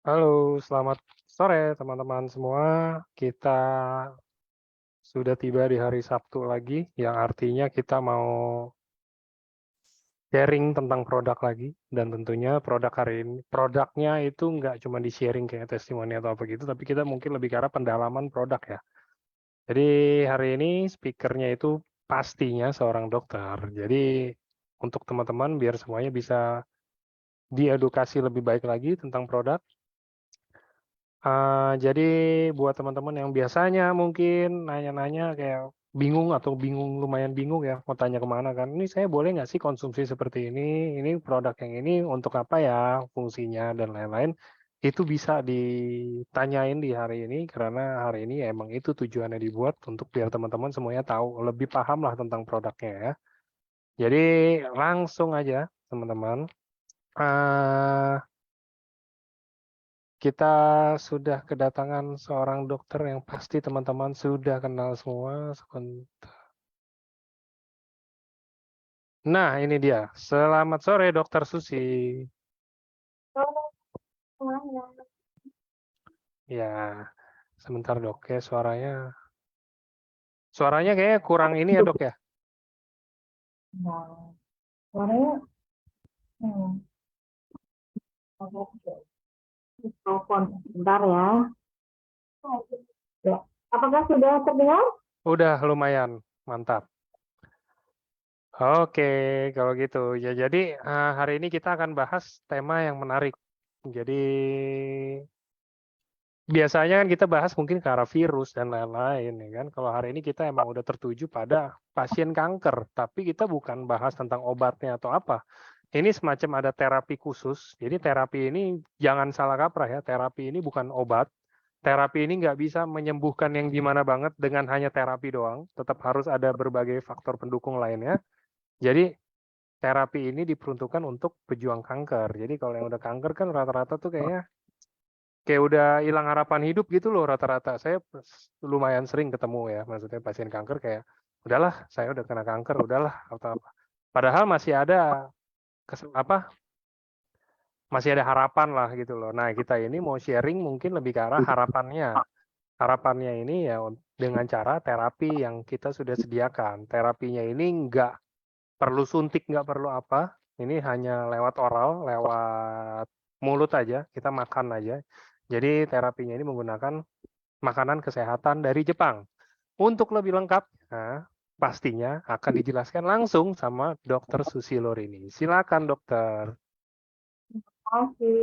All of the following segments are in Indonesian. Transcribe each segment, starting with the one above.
Halo, selamat sore teman-teman semua. Kita sudah tiba di hari Sabtu lagi, yang artinya kita mau sharing tentang produk lagi. Dan tentunya produk hari ini, produknya itu nggak cuma di-sharing kayak testimoni atau apa gitu, tapi kita mungkin lebih ke arah pendalaman produk ya. Jadi hari ini speakernya itu pastinya seorang dokter. Jadi untuk teman-teman biar semuanya bisa diedukasi lebih baik lagi tentang produk. Jadi buat teman-teman yang biasanya mungkin nanya-nanya kayak bingung, lumayan bingung ya, mau tanya kemana kan, ini saya boleh nggak sih konsumsi seperti ini produk yang ini untuk apa ya fungsinya dan lain-lain, itu bisa ditanyain di hari ini, karena hari ini ya emang itu tujuannya dibuat untuk biar teman-teman semuanya tahu, lebih paham lah tentang produknya ya. Jadi langsung aja teman-teman. Uh, Kita sudah kedatangan seorang dokter yang pasti teman-teman sudah kenal semua. Nah, ini dia. Selamat sore, Dokter Susi. Semuanya. Ya, sebentar dok. Kayak suaranya kayaknya kurang ini ya dok ya. Nah, suaranya oke. Telepon sebentar ya. Ya. Apakah sudah terdengar? Udah lumayan, mantap. Oke, kalau gitu. Ya, jadi hari ini kita akan bahas tema yang menarik. Jadi biasanya kan kita bahas mungkin ke arah virus dan lain-lain ya kan. Kalau hari ini kita emang udah tertuju pada pasien kanker, tapi kita bukan bahas tentang obatnya atau apa. Ini semacam ada terapi khusus. Jadi terapi ini jangan salah kaprah ya, terapi ini bukan obat. Terapi ini nggak bisa menyembuhkan yang gimana banget dengan hanya terapi doang. Tetap harus ada berbagai faktor pendukung lainnya. Jadi terapi ini diperuntukkan untuk pejuang kanker. Jadi kalau yang udah kanker kan rata-rata tuh kayaknya kayak udah hilang harapan hidup gitu loh rata-rata. Saya lumayan sering ketemu ya, maksudnya pasien kanker kayak udahlah, saya udah kena kanker, udahlah atau apa. Padahal masih ada masih ada harapan lah gitu loh. Nah, kita ini mau sharing mungkin lebih ke arah harapannya. Harapannya ini ya dengan cara terapi yang kita sudah sediakan. Terapinya ini nggak perlu suntik, nggak perlu apa. Ini hanya lewat oral, lewat mulut aja, kita makan aja. Jadi terapinya ini menggunakan makanan kesehatan dari Jepang. Untuk lebih lengkap, nah, pastinya akan dijelaskan langsung sama Dokter Susilor ini. Silakan dokter. Oke.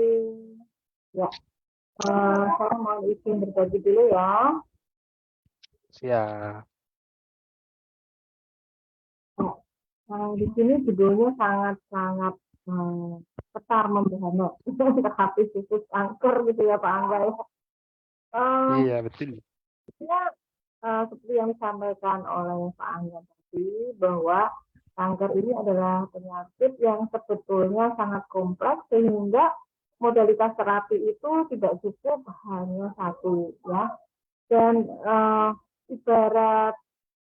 Ya, saya mau izin berbagi dulu ya. Siap. Di sini judulnya sangat-sangat petar membahana tetapi khusus kanker gitu ya Pak Angga ya. Iya, betul. Ya, seperti yang disampaikan oleh Pak Angga tadi bahwa kanker ini adalah penyakit yang sebetulnya sangat kompleks sehingga modalitas terapi itu tidak cukup hanya satu ya. Dan ibarat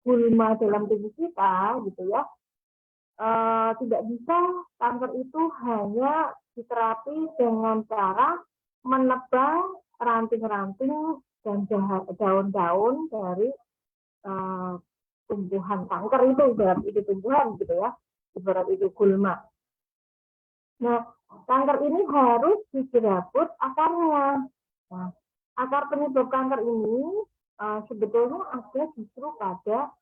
gulma dalam tubuh kita gitu ya, tidak bisa kanker itu hanya diterapi dengan cara menebang ranting-ranting dan daun-daun dari uh, tumbuhan kanker itu, ibarat itu tumbuhan gitu ya, ibarat itu gulma. Nah, kanker ini harus dijerabut akarnya. Nah, akar penyebab kanker ini sebetulnya ada justru pada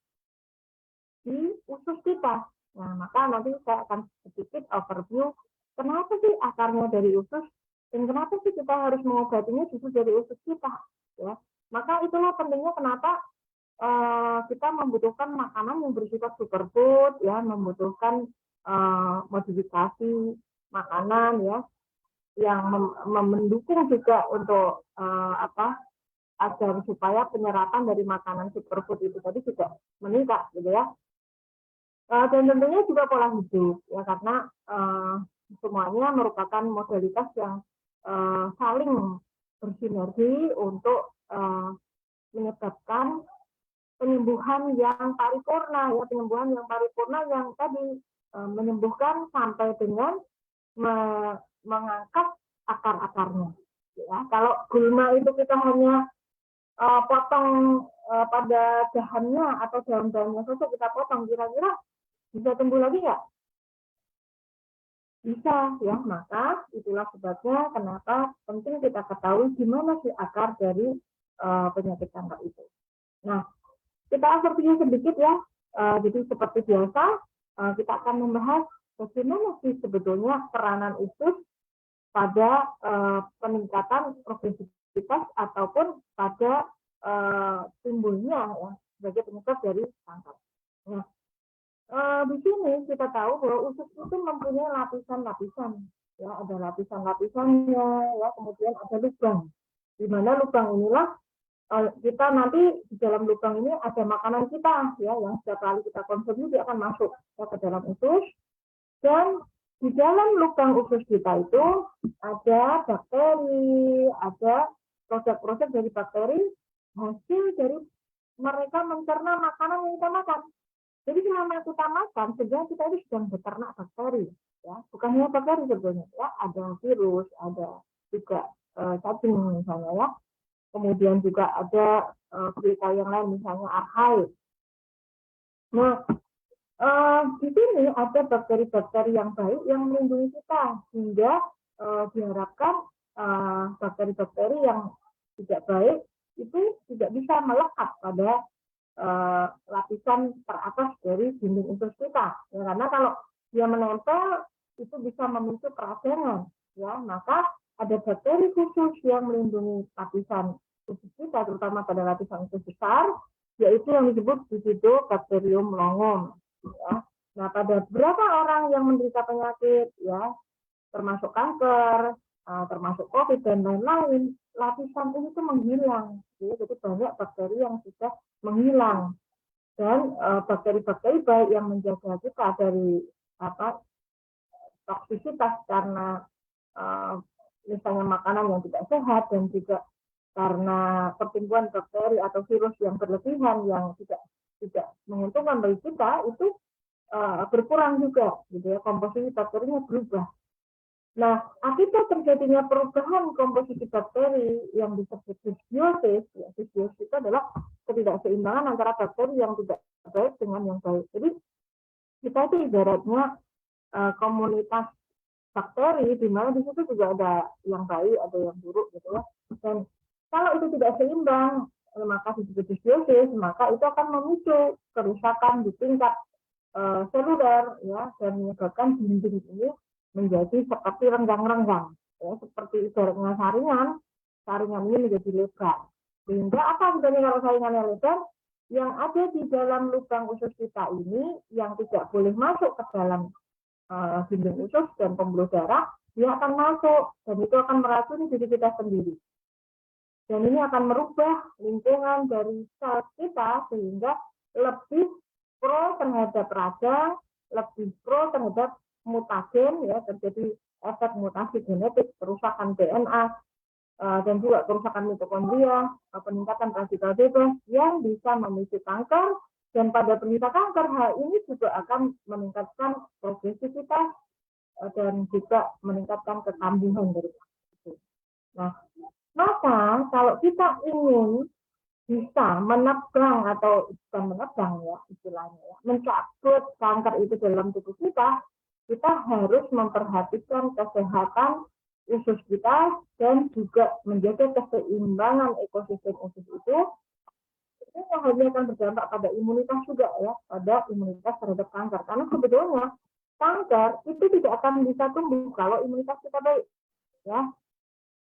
di usus kita. Nah, maka nanti saya akan sedikit overview kenapa sih akarnya dari usus dan kenapa sih kita harus mengobatinya justru dari usus kita. Ya, maka itulah pentingnya kenapa kita membutuhkan makanan yang bersifat superfood, ya, membutuhkan modifikasi makanan, ya, yang mendukung juga untuk agar supaya penyerapan dari makanan superfood itu tadi juga meningkat, gitu ya. Dan tentunya juga pola hidup, ya, karena semuanya merupakan modalitas yang saling bersinergi untuk menyebabkan penyembuhan yang paripurna, ya, penyembuhan yang paripurna yang tadi menyembuhkan sampai dengan mengangkat akar-akarnya. Ya, kalau gulma itu kita hanya potong pada dahannya atau daun-daunnya saja kita potong, kira-kira bisa tumbuh lagi nggak? Bisa ya, maka itulah sebabnya kenapa penting kita ketahui gimana sih akar dari penyakit kanker itu. Nah, kita overview sedikit ya. Jadi seperti biasa kita akan membahas bagaimana sih sebetulnya peranan usus pada peningkatan progresivitas ataupun pada timbulnya ya sebagai penyebab dari kanker. Nah, di sini kita tahu bahwa usus itu mempunyai lapisan-lapisan, ya ada lapisan-lapisannya, ya kemudian ada lubang. Di mana lubang inilah kita nanti di dalam lubang ini ada makanan kita, ya yang setiap kali kita konsumsi dia akan masuk ya, ke dalam usus. Dan di dalam lubang usus kita itu ada bakteri, ada proses-proses dari bakteri hasil dari mereka mencerna makanan yang kita makan. Jadi selama kita makan, sebenarnya kita ini sedang beternak bakteri, ya bukan hanya bakteri sebetulnya, ya ada virus, ada juga cacing misalnya ya, kemudian juga ada berita yang lain misalnya archaea. Nah, di sini ada bakteri-bakteri yang baik yang melindungi kita sehingga diharapkan bakteri-bakteri yang tidak baik itu tidak bisa melekat pada lapisan teratas dari dinding usus kita. Ya, karena kalau dia menempel itu bisa memicu peradangan. Ya, maka ada bakteri khusus yang melindungi lapisan usus kita, terutama pada lapisan usus besar, yaitu yang disebut Bifidobacterium longum. Ya. Nah, pada beberapa orang yang menderita penyakit, ya, termasuk kanker, termasuk COVID dan lain-lain, lapisan ini tuh menghilang. Ya. Jadi banyak bakteri yang sudah menghilang. Dan bakteri-bakteri baik yang menjaga kita dari toksisitas karena misalnya makanan yang tidak sehat dan juga karena pertumbuhan bakteri atau virus yang berlebihan yang tidak menguntungkan bagi kita itu berkurang juga, gitu ya, komposisi bakterinya berubah. Nah, akibat terjadinya perubahan komposisi bakteri yang disebut dysbiosis, ya, dysbiosis itu adalah ketidakseimbangan antara bakteri yang tidak baik dengan yang baik. Jadi kita itu ibaratnya komunitas bakteri di mana di situ juga ada yang baik, ada yang buruk, gitu ya. Dan kalau itu tidak seimbang, maka disebut dysbiosis, maka itu akan memicu kerusakan di tingkat seluler, ya, dan menyebabkan dinding ini menjadi seperti renggang-renggang, ya, seperti ibaratnya saringan ini menjadi lebar. Sehingga apa sebenarnya kalau saringannya lebar? Yang ada di dalam lubang usus kita ini yang tidak boleh masuk ke dalam dinding usus dan pembuluh darah, dia akan masuk dan itu akan meracuni diri kita sendiri. Dan ini akan merubah lingkungan dari sel kita sehingga lebih pro terhadap radang, lebih pro terhadap mutagen, ya, terjadi efek mutasi genetik, kerusakan DNA, dan juga kerusakan mitokondria, peningkatan radikal bebas yang bisa memicu kanker, dan pada penderita kanker hal ini juga akan meningkatkan progresivitas dan juga meningkatkan kekambuhan dari kanker itu. Nah, maka kalau kita ingin bisa menebang atau bukan menebang ya istilahnya ya, mencabut kanker itu dalam tubuh kita harus memperhatikan kesehatan usus kita dan juga menjaga keseimbangan ekosistem usus itu. Ini hanya akan berdampak pada imunitas juga ya, pada imunitas terhadap kanker. Karena sebetulnya kanker itu tidak akan bisa tumbuh kalau imunitas kita baik, ya.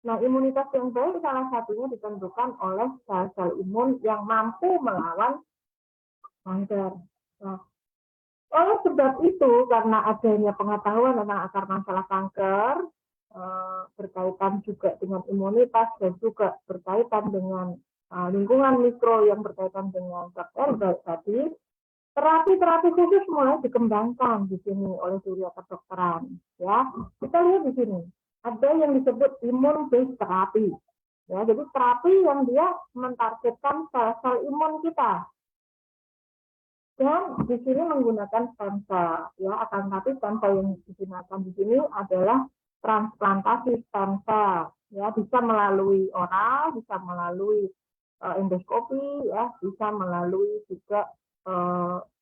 Nah, imunitas yang baik salah satunya ditentukan oleh sel-sel imun yang mampu melawan kanker. Nah, oleh sebab itu, karena adanya pengetahuan tentang akar masalah kanker, berkaitan juga dengan imunitas dan juga berkaitan dengan lingkungan mikro yang berkaitan dengan bakteri tadi, terapi-terapi khusus mulai dikembangkan di sini oleh dunia kedokteran. Ya, kita lihat di sini ada yang disebut imun based terapi. Ya, jadi terapi yang dia mentargetkan sel-sel imun kita. Dan di sini menggunakan stem cell. Ya, akan tapi stem cell yang digunakan di sini adalah transplantasi stem cell. ya, bisa melalui oral, bisa melalui endoskopi, ya, bisa melalui juga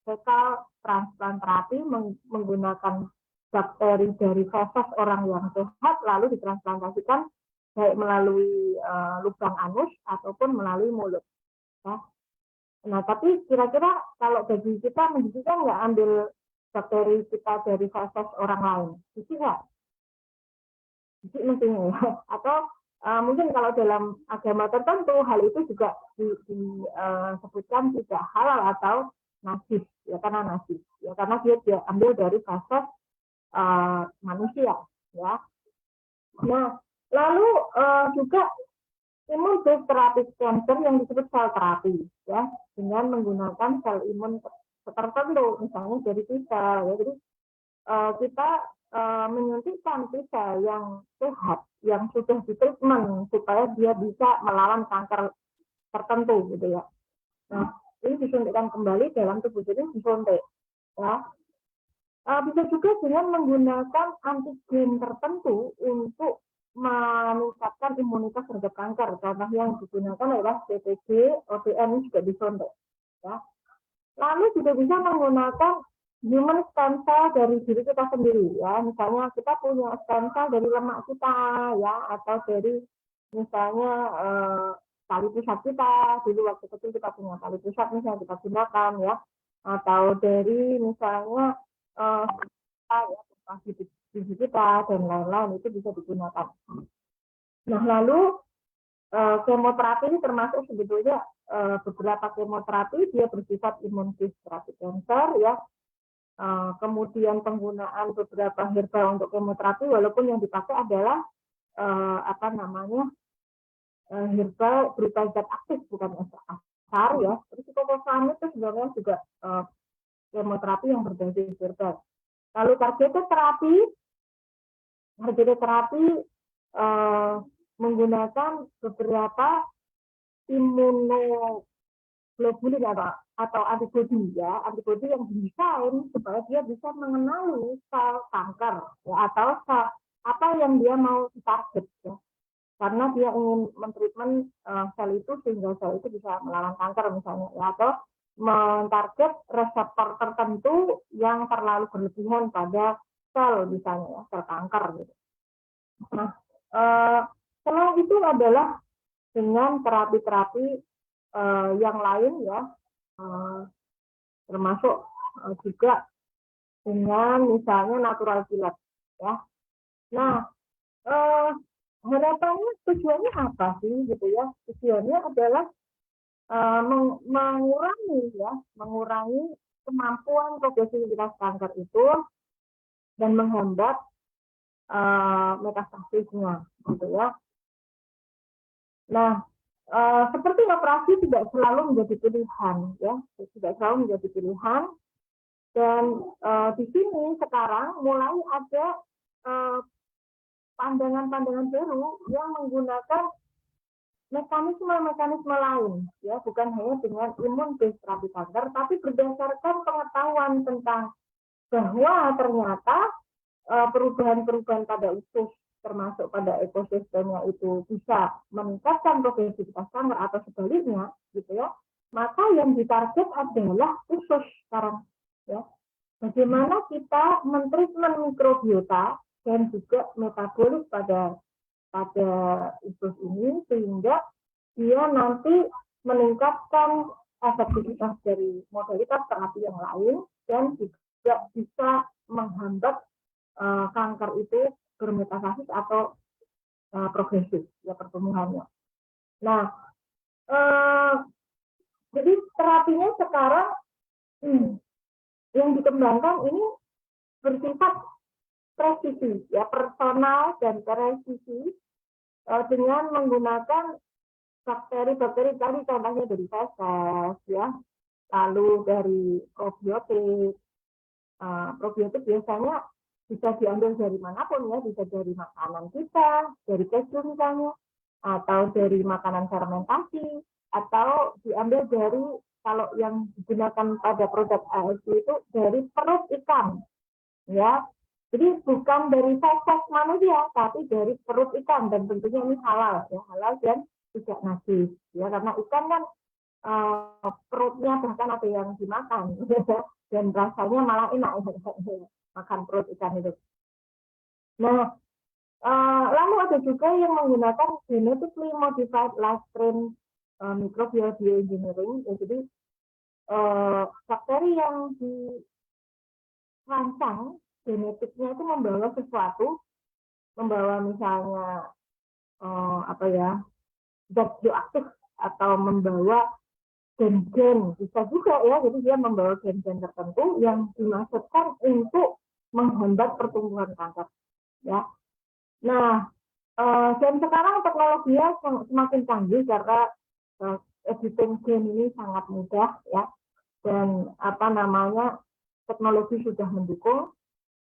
fekal transplant terapi menggunakan bakteri dari feses orang yang sehat lalu ditransplantasikan baik melalui lubang anus ataupun melalui mulut. Ya. Nah, tapi kira-kira kalau bagi kita menjijikan nggak ambil bakteri kita dari feses orang lain? Jijik nggak? Jijik mestinya ya. Atau mungkin kalau dalam agama tertentu hal itu juga disebutkan tidak halal atau najis, ya karena najis, ya karena dia ambil dari feses manusia, ya. Nah, lalu juga imun based terapi cancer yang disebut sel terapi, ya, dengan menggunakan sel imun tertentu, misalnya dari T-sel, ya. Jadi kita menyuntikkan T-sel yang sehat, yang sudah ditreatment supaya dia bisa melawan kanker tertentu, gitu ya. Nah, ini disuntikkan kembali dalam tubuh, jadi disuntik, ya. Bisa juga dengan menggunakan antigen tertentu untuk meningkatkan imunitas terhadap kanker. Contoh yang digunakan adalah BCG, ODM juga disuntik. Ya. Lalu juga bisa menggunakan human stem cell dari diri kita sendiri. Ya, misalnya kita punya stem cell dari lemak kita, ya, atau dari misalnya tali pusat kita. Dulu waktu kecil kita punya tali pusat misalnya kita gunakan, ya, atau dari misalnya ya, gigi kita dan lain-lain itu bisa digunakan. Nah, lalu kemoterapi ini termasuk sebetulnya beberapa kemoterapi dia bersifat imun based terapi cancer, ya. Kemudian penggunaan beberapa herbal untuk kemoterapi walaupun yang dipakai adalah herbal berupa zat aktif bukan asar, ya. Terus psikofosfamid itu sebenarnya juga kemoterapi yang berbasis herbal. Lalu targeted terapi menggunakan beberapa imunoglobulin atau antibodi, ya, antibodi yang didesain supaya dia bisa mengenali sel kanker, ya, atau sel apa yang dia mau target, ya. Karena dia ingin mentreatment sel itu sehingga sel itu bisa melawan kanker misalnya, ya, atau mentarget reseptor tertentu yang terlalu berlebihan pada sel misalnya, ya, sel kanker gitu. Nah, setelah itu adalah dengan terapi-terapi yang lain, ya, termasuk juga dengan misalnya natural killer, ya. Nah, harapannya tujuannya apa sih gitu, ya? Tujuannya adalah mengurangi kemampuan progresivitas kanker itu dan menghambat metastasisnya, gitu, ya. Nah, seperti operasi tidak selalu menjadi pilihan, ya, tidak selalu menjadi pilihan. Dan di sini sekarang mulai ada pandangan-pandangan baru yang menggunakan mekanisme lain, ya, bukan hanya dengan imun based terapi kanker, tapi berdasarkan pengetahuan tentang bahwa ternyata perubahan-perubahan pada usus termasuk pada ekosistemnya itu bisa meningkatkan progresivitas kanker atau sebaliknya, gitu, ya. Maka yang ditarget adalah usus sekarang, ya. Bagaimana kita mentreatment mikrobiota dan juga metabolis pada usus ini sehingga dia nanti meningkatkan efektivitas dari modalitas terapi yang lain dan juga bisa menghambat kanker itu bermetastasis atau progresif, ya, pertumbuhannya. Nah, jadi terapinya sekarang yang dikembangkan ini bersifat presisi, ya, personal dan presisi dengan menggunakan bakteri-bakteri tadi contohnya dari feses, ya, lalu dari probiotik. Probiotik biasanya bisa diambil dari manapun, ya, bisa dari makanan kita, dari keju misalnya, atau dari makanan fermentasi, atau diambil dari kalau yang digunakan pada produk ASI itu dari perut ikan, ya. Jadi bukan dari feses manusia, tapi dari perut ikan, dan tentunya ini halal, ya, halal dan tidak najis, ya, karena ikan kan perutnya bahkan ada yang dimakan, dan rasanya malah enak makan perut ikan itu. Nah, lalu ada juga yang menggunakan genetically modified live strain microbial bioengineering, ya, jadi bakteri yang dirancang genetiknya itu membawa sesuatu, membawa misalnya apa ya, zat bioaktif, atau membawa gen-gen, bisa juga ya, jadi dia membawa gen-gen tertentu yang dimaksudkan untuk menghambat pertumbuhan kanker, ya. Nah, dan sekarang teknologinya semakin canggih karena editing gen ini sangat mudah, ya, dan apa namanya, teknologi sudah mendukung,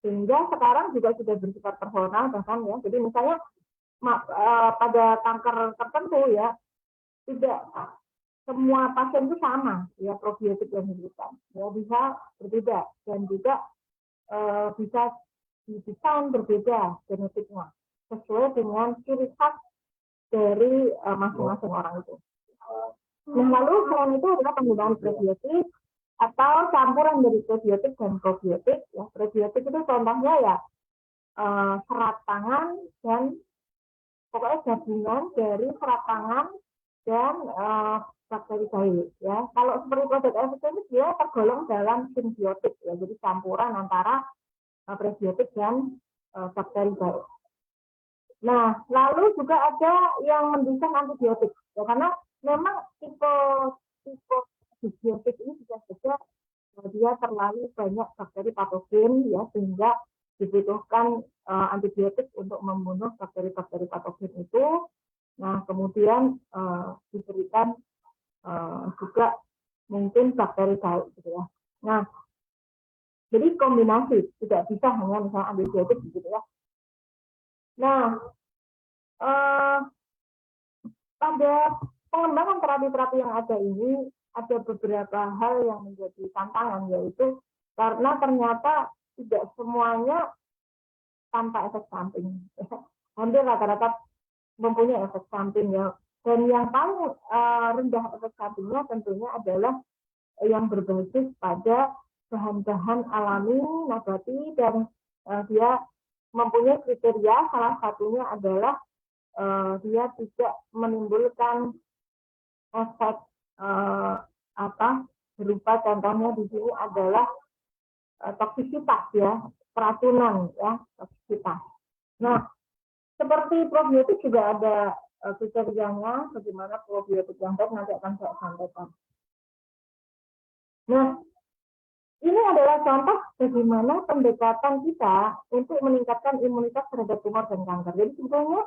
sehingga sekarang juga sudah bersifat personal bahkan, ya. Jadi misalnya pada kanker tertentu, ya, tidak semua pasien itu sama, ya, probiotik yang diberikan, ya, bisa berbeda, dan juga bisa didesain berbeda genetiknya sesuai dengan ciri khas dari masing-masing orang itu. Nah, lalu selain itu adalah penggunaan prebiotik atau campuran dari prebiotik dan probiotik, ya. Prebiotik itu contohnya ya serat pangan, dan pokoknya gabungan dari serat pangan dan bakteri baik, ya. Kalau seperti produk FSC ini dia tergolong dalam simbiotik, ya, jadi campuran antara prebiotik dan bakteri baik. Nah, lalu juga ada yang mendesain antibiotik, ya, karena memang tipe antibiotik ini bisa saja dia terlalu banyak bakteri patogen, ya, sehingga dibutuhkan antibiotik untuk membunuh bakteri-bakteri patogen itu. Nah, kemudian diberikan juga mungkin bakteri baik, gitu ya. Nah, jadi kombinasi, tidak bisa hanya misalnya antibiotik, gitu ya. Nah, pada pengembangan terapi-terapi yang ada ini ada beberapa hal yang menjadi tantangan, yaitu karena ternyata tidak semuanya tanpa efek samping. Hampir rata-rata mempunyai efek samping, ya. Dan yang paling rendah efek sampingnya tentunya adalah yang berbasis pada bahan-bahan alami, nabati, dan dia mempunyai kriteria, salah satunya adalah dia tidak menimbulkan efek berupa, contohnya di sini adalah toksisitas, ya, keracunan, ya, toksisitas. Nah, seperti probiotik juga ada kriterianya, bagaimana probiotik yang baik nanti akan saya sampaikan. Nah, ini adalah contoh bagaimana pendekatan kita untuk meningkatkan imunitas terhadap tumor dan kanker. Jadi sebetulnya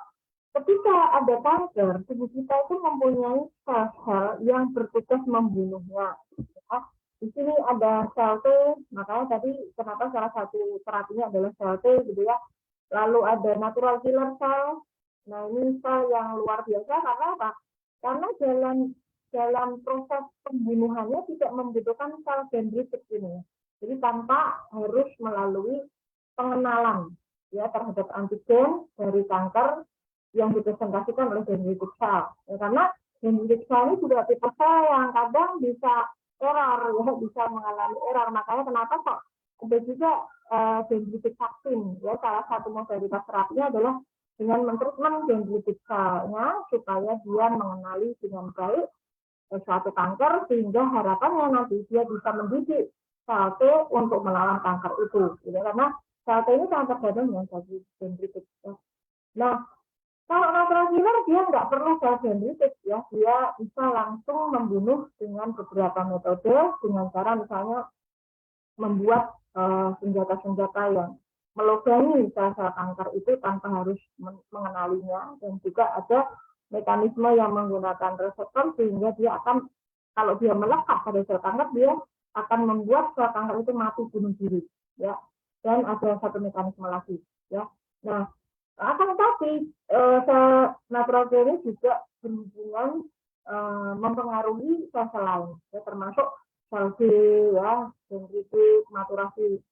ketika ada kanker, tubuh kita itu mempunyai sel-sel yang bertugas membunuhnya. Ya. Di sini ada sel T, makanya tadi kenapa salah satu terapinya adalah sel T, gitu ya. Lalu ada natural killer cell. Nah, ini sel yang luar biasa karena apa? Karena dalam proses pembunuhannya tidak membutuhkan sel dendritik ini. Jadi tanpa harus melalui pengenalan, ya, terhadap antigen dari kanker yang dipresentasikan oleh dendritic cell. Ya, karena dendritic cell ini juga tipe sel yang kadang bisa error, ya, bisa mengalami error. Makanya kenapa kok ada juga dendritic vaksin, ya, salah satu modalitas terapinya adalah dengan mentreatment dendritic cell-nya supaya dia mengenali dengan baik suatu kanker, sehingga harapannya nanti dia bisa mendidik sel T untuk melawan kanker itu, gitu. Karena sel T ini sangat tergantung dengan dendritic. Nah, kalau natural killer dia nggak perlu sel dendritik, ya, dia bisa langsung membunuh dengan beberapa metode, dengan cara misalnya membuat senjata-senjata yang melubangi sel-sel kanker itu tanpa harus mengenalinya, dan juga ada mekanisme yang menggunakan reseptor sehingga dia akan, kalau dia melekat pada sel kanker, dia akan membuat sel kanker itu mati bunuh diri, ya. Dan ada satu mekanisme lagi, ya. Nah, akan tetapi sel natural killer ini juga berhubungan mempengaruhi sel-sel lain, ya, termasuk sel B, ya, dendritik, maturasi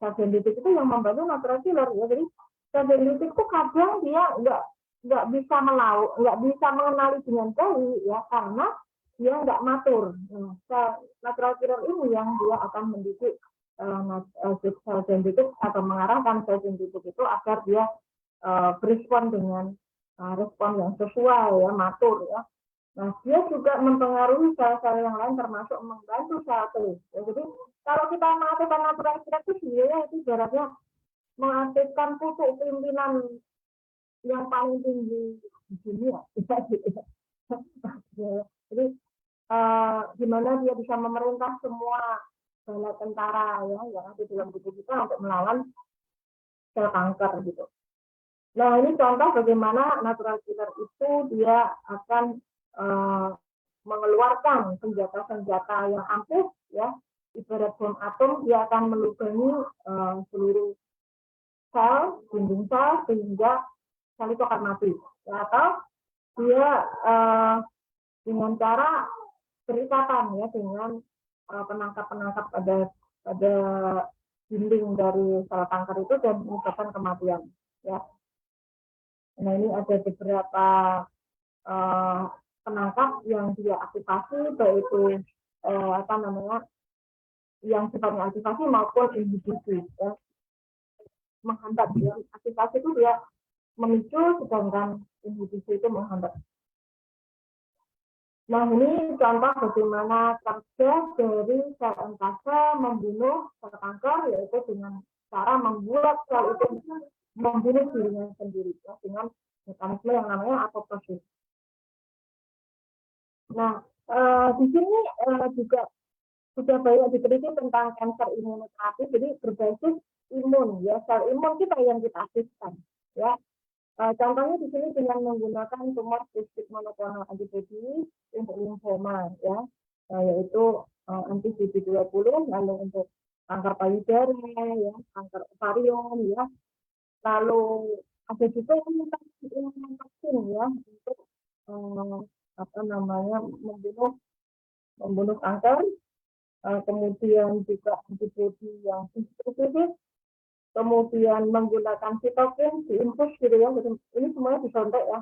sel dendritik itu yang membantu natural killer ya. Jadi sel dendritik itu kadang dia nggak bisa nggak bisa mengenali dengan baik ya, karena dia nggak matur. Nah, sel natural killer ini yang dia akan mendidik sel dendritik atau mengarahkan sel dendritik itu agar dia berespon dengan respon yang sesuai ya, matur ya. Nah, dia juga mempengaruhi sel-sel yang lain termasuk membantu sel T. Ya, jadi kalau kita mengaktifkan natural killer itu sebenarnya itu ibaratnya mengaktifkan pucuk pimpinan yang paling tinggi di dunia. Jadi gimana dia bisa memerintah semua bala tentara ya yang ada dalam tubuh kita untuk melawan sel kanker gitu. Nah, ini contoh bagaimana natural killer itu dia akan mengeluarkan senjata-senjata yang ampuh ya, ibarat bom atom, dia akan melubangi seluruh sel, dinding sel, sehingga sel itu akan mati. Ya, atau dia dengan cara berikatan ya dengan penangkap-penangkap pada dinding dari sel kanker itu dan menyebabkan kematian ya. Nah, ini ada beberapa penangkap yang dia aktifasi, baik itu yang sifatnya aktivasi maupun inhibisi ya. Menghambat ya. Aktivasi itu dia memicu, sedangkan inhibisi itu menghambat. Nah, ini contoh bagaimana kerja dari sel NK membunuh sel kanker, yaitu dengan cara membuat sel itu membunuh dirinya sendiri ya, dengan mekanisme yang namanya apoptosis. Nah, di sini juga sudah banyak diteliti tentang kanker imunoterapi, jadi berbasis imun ya, sel imun kita yang kita aktifkan ya. Contohnya di sini dengan menggunakan tumor spesifik monoklonal antibody untuk limfoma ya, yaitu anti-CD20, lalu untuk kanker payudara ya, kanker ovarium ya, lalu ada juga imun vaksin ya untuk membunuh kanker, kemudian juga antibody yang spesifik, kemudian menggunakan sitokin diinfus gitu ya, jadi ini semuanya disontek ya.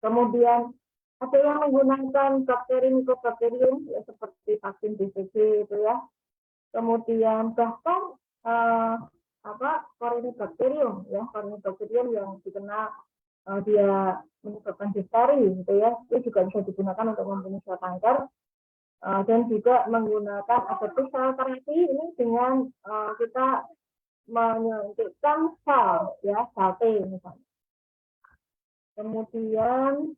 Kemudian ada yang menggunakan bakteri mikrobakterium ya, seperti vaksin BCG itu ya. Kemudian bahkan Corynebacterium ya, Corynebacterium yang dikenal dia menyebabkan difteri gitu ya, itu juga bisa digunakan untuk membunuh sel kanker. Dan juga menggunakan aseptic cell therapy ini dengan kita menyuntikkan sel ya, sel T misalnya. Kemudian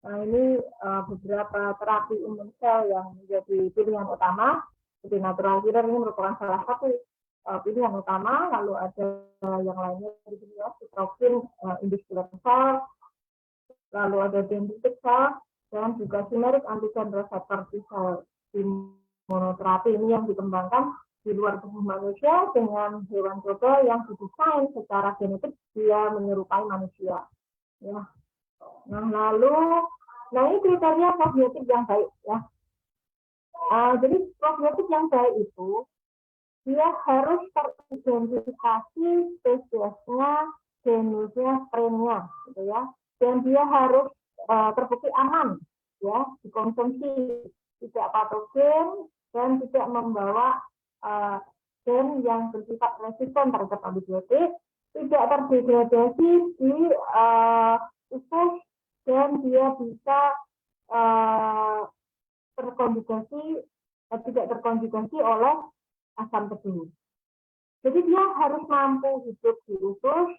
ini beberapa terapi imun sel yang menjadi pilihan utama. Jadi natural killer ini merupakan salah satu pilihan utama. Lalu ada yang lainnya di sini ya, cytokine industrial cell, lalu ada dendritic cell, dan juga chimeric antigen receptor T-cell imunoterapi ini yang dikembangkan di luar tubuh manusia dengan hewan coba yang didesain secara genetik dia menyerupai manusia. Ya. Nah, ini kriteria probiotik yang baik ya. Jadi probiotik yang baik itu dia harus teridentifikasi spesiesnya, jenisnya, strainnya, gitu ya. Dan dia harus terbukti aman ya dikonsumsi, tidak patogen dan tidak membawa gen yang bersifat resisten terhadap antibiotik, tidak terdegradasi di usus, dan dia bisa tidak terkonjugasi oleh asam tebu. Jadi dia harus mampu hidup di usus,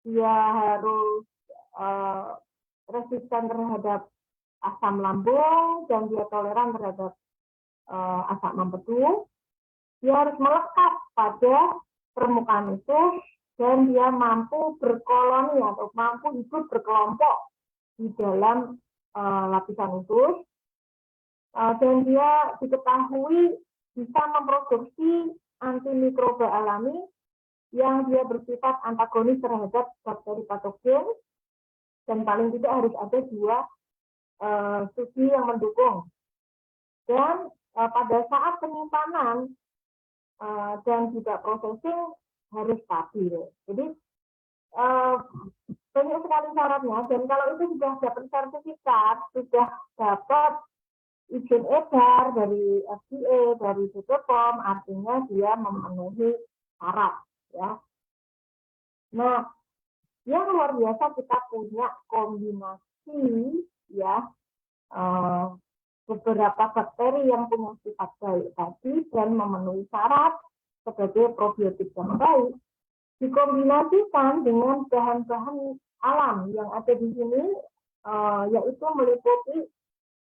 dia harus resisten terhadap asam lambung, dan dia toleran terhadap asam empedu. Dia harus melekat pada permukaan usus, dan dia mampu berkoloni atau mampu hidup berkelompok di dalam lapisan usus, dan dia diketahui bisa memproduksi antimikroba alami yang dia bersifat antagonis terhadap bakteri patogen, dan paling tidak harus ada 2 studi yang mendukung. Dan pada saat penyimpanan dan juga processing harus stabil. Jadi banyak sekali syaratnya, dan kalau itu sudah dapat sertifikat, sudah dapat izin edar dari FDA, dari BPOM, artinya dia memenuhi syarat, ya. Nah, yang luar biasa kita punya kombinasi, ya, beberapa bakteri yang punya sifat baik tadi dan memenuhi syarat sebagai probiotik yang baik, dikombinasikan dengan bahan-bahan alam yang ada di sini, yaitu meliputi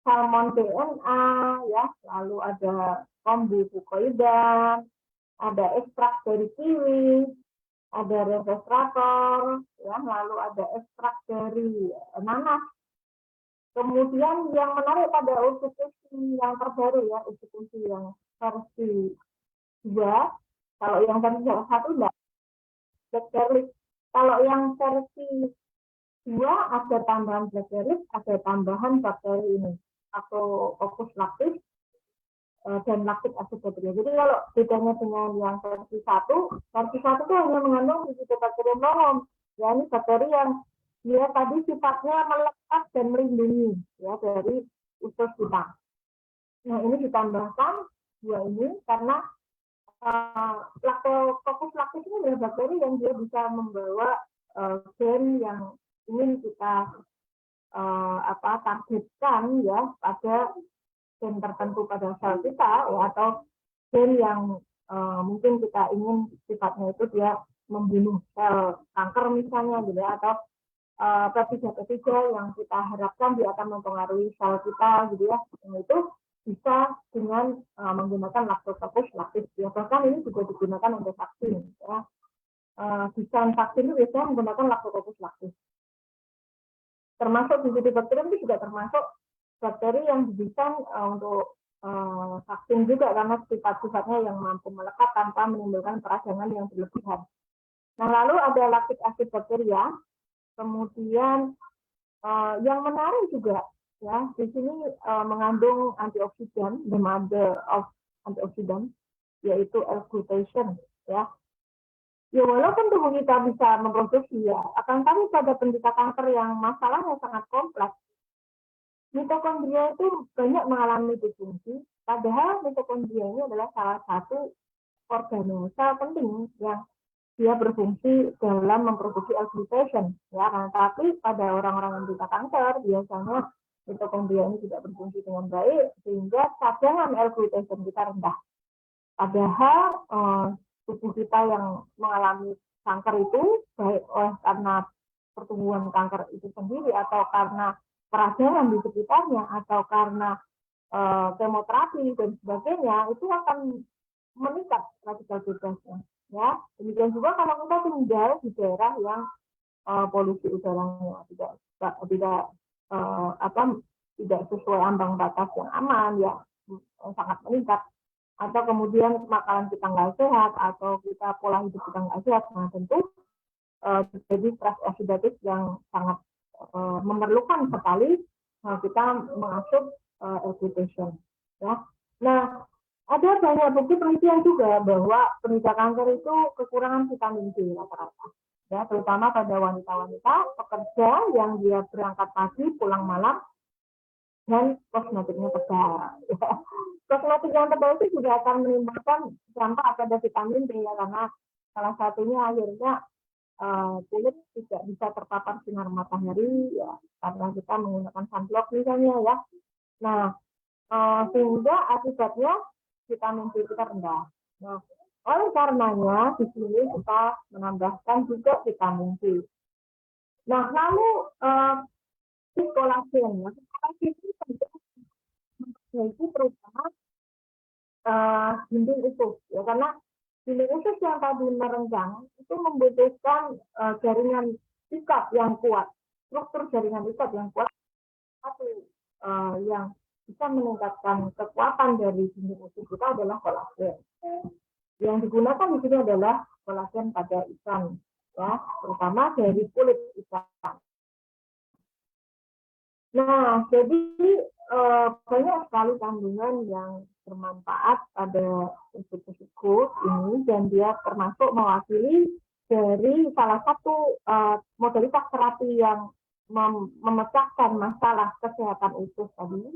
salmon DNA, ya, lalu ada kombu fucoidan, ada ekstrak dari kiwi, ada resveratrol, ya, lalu ada ekstrak dari nanas. Kemudian yang menarik pada usukusi yang terbaru, ya, usukusi yang versi 2, kalau yang versi 1 enggak, black garlic. Kalau yang versi 2 ada tambahan black garlic, ada tambahan bakteri ini, atau Coccus lactis dan lactic acid bacteria. Jadi kalau bedanya dengan yang versi 1 itu hanya mengandung Bifidobacterium longum. Ya, ini bakteri yang dia tadi sifatnya melekat dan melindungi, ya, dari usus kita. Nah, ini ditambahkan 2 ini karena Coccus lactis ini adalah bakteri yang dia bisa membawa gen yang ingin kita targetkan, ya, pada gen tertentu pada sel kita, ya, atau gen yang mungkin kita ingin sifatnya itu dia membunuh sel kanker misalnya, gitu, ya, atau peptida yang kita harapkan dia akan mempengaruhi sel kita, gitu, ya. Itu bisa dengan menggunakan Lactococcus lactis. Ya, bahkan ini juga digunakan untuk vaksin, ya. Desain vaksin itu biasanya menggunakan Lactococcus lactis. Termasuk Bifidobacterium itu juga termasuk bakteri yang didesain untuk vaksin juga karena sifat-sifatnya yang mampu melekat tanpa menimbulkan peradangan yang berlebihan. Nah, lalu ada lactic acid bacteria. Kemudian yang menarik juga, ya, di sini mengandung antioksidan, the mother of antioksidan, yaitu L-glutation, ya. Ya, walaupun tubuh kita bisa memproduksi, ya, akan tapi pada penderita kanker yang masalahnya sangat kompleks, mitokondria itu banyak mengalami disfungsi, padahal mitokondria ini adalah salah satu organel penting yang dia berfungsi dalam memproduksi L-glutation, ya. Nah, tapi pada orang-orang yang menderita kanker biasanya mitokondria ini tidak berfungsi dengan baik sehingga cadangan L-glutation kita rendah. Padahal tubuh kita yang mengalami kanker itu baik karena pertumbuhan kanker itu sendiri atau karena peradangan di sekitarnya atau karena kemoterapi dan sebagainya, itu akan meningkat radikal bebasnya, ya. Demikian juga kalau kita tinggal di daerah yang polusi udaranya tidak sesuai ambang batas yang aman, ya, sangat meningkat. Atau kemudian makanan kita nggak sehat atau kita pola hidup kita nggak sehat, nah tentu terjadi stres oksidatif yang sangat memerlukan sekali kita mengasup L-glutation, ya. Nah, ada banyak bukti penelitian juga bahwa penderita kanker itu kekurangan vitamin D rata-rata, ya, terutama pada wanita-wanita pekerja yang dia berangkat pagi pulang malam dan kosmetiknya tebal, ya. Kosmetik yang tebal itu juga akan menimbulkan dampak pada vitamin D, ya, karena salah satunya akhirnya kulit tidak bisa terpapar sinar matahari, ya, karena kita menggunakan sunblock misalnya, ya. Nah, sehingga akibatnya vitamin D kita rendah. Nah, oleh karenanya di sini kita menambahkan juga vitamin D. Nah, lalu kolagen, ya, kolagen itu terutama dinding usus, ya, karena dinding usus yang tadi merenggang itu membutuhkan jaringan ikat yang kuat, struktur jaringan ikat yang kuat. Satu yang bisa meningkatkan kekuatan dari dinding usus kita adalah kolagen. Yang digunakan di sini adalah kolagen pada ikan, ya, terutama dari kulit ikan. Nah, jadi banyak sekali kandungan yang bermanfaat pada usus-usus ini, dan dia termasuk mewakili dari salah satu modalitas terapi yang memecahkan masalah kesehatan usus tadi,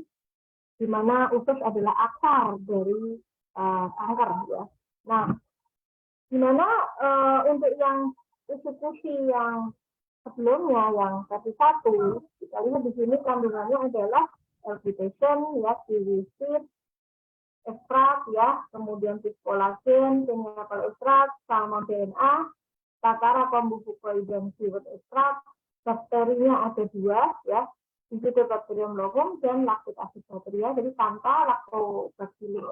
di mana usus adalah akar dari kanker ya. Nah, di mana untuk yang usus-usus yang sebelumnya yang versi 1, kita lihat di sini kandungannya adalah elpitation, ya, kiwi seed, ekstrak, ya, kemudian fiskolagen, pineapple ekstrak, salmon DNA, Takara kombu fucoidan seaweed ekstrak, bakterinya ada 2, ya, Bifidobacterium locum dan lactic acid bacteria, jadi tanpa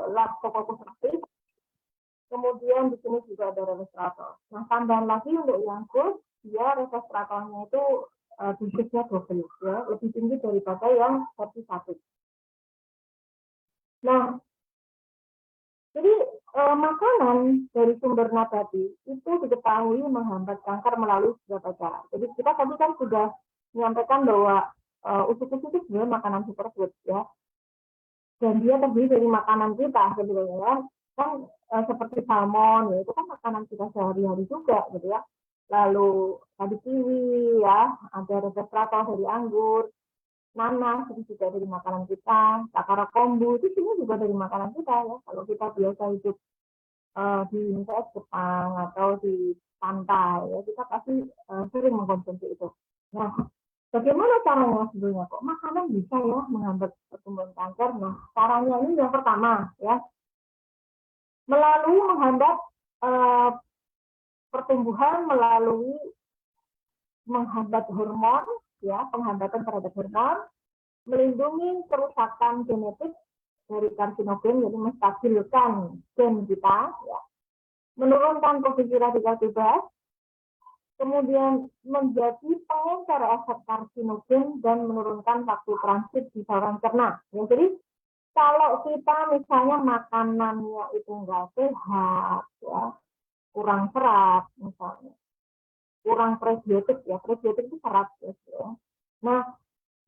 lactococcus actis. Kemudian di sini juga ada resveratrol. Nah, tambahan lagi untuk yang gold, dia resveratrolnya itu dosisnya double, ya, lebih tinggi daripada yang versi 1. Nah, jadi makanan dari sumber nabati itu diketahui menghambat kanker melalui beberapa cara. Jadi kita tadi kan sudah menyampaikan bahwa usus-usus itu sebenarnya makanan superfood, ya, dan dia terdiri dari makanan kita sebenarnya kan seperti salmon, ya, itu kan makanan kita sehari-hari juga, gitu ya. Lalu tadi kiwi, ya, ada resveratrol dari anggur, nanas itu juga dari makanan kita, takara kombu itu semua juga dari makanan kita, ya. Kalau kita biasa hidup di misalnya Jepang atau di pantai, ya, kita pasti sering mengkonsumsi itu. Nah, bagaimana caranya sebenarnya kok makanan bisa ya menghambat pertumbuhan kanker? Nah, caranya ini yang pertama, ya, melalui menghambat pertumbuhan melalui menghambat hormon, ya, penghambatan terhadap hormon, melindungi kerusakan genetik dari karsinogen, jadi menstabilkan gen kita, ya, menurunkan produksi radikal bebas, kemudian menjadi pengencer efek karsinogen dan menurunkan waktu transit di saluran cerna. Ya, jadi kalau kita misalnya makanannya itu enggak sehat, ya, kurang serat misalnya, kurang prebiotik, ya, prebiotik itu serat, ya. Nah,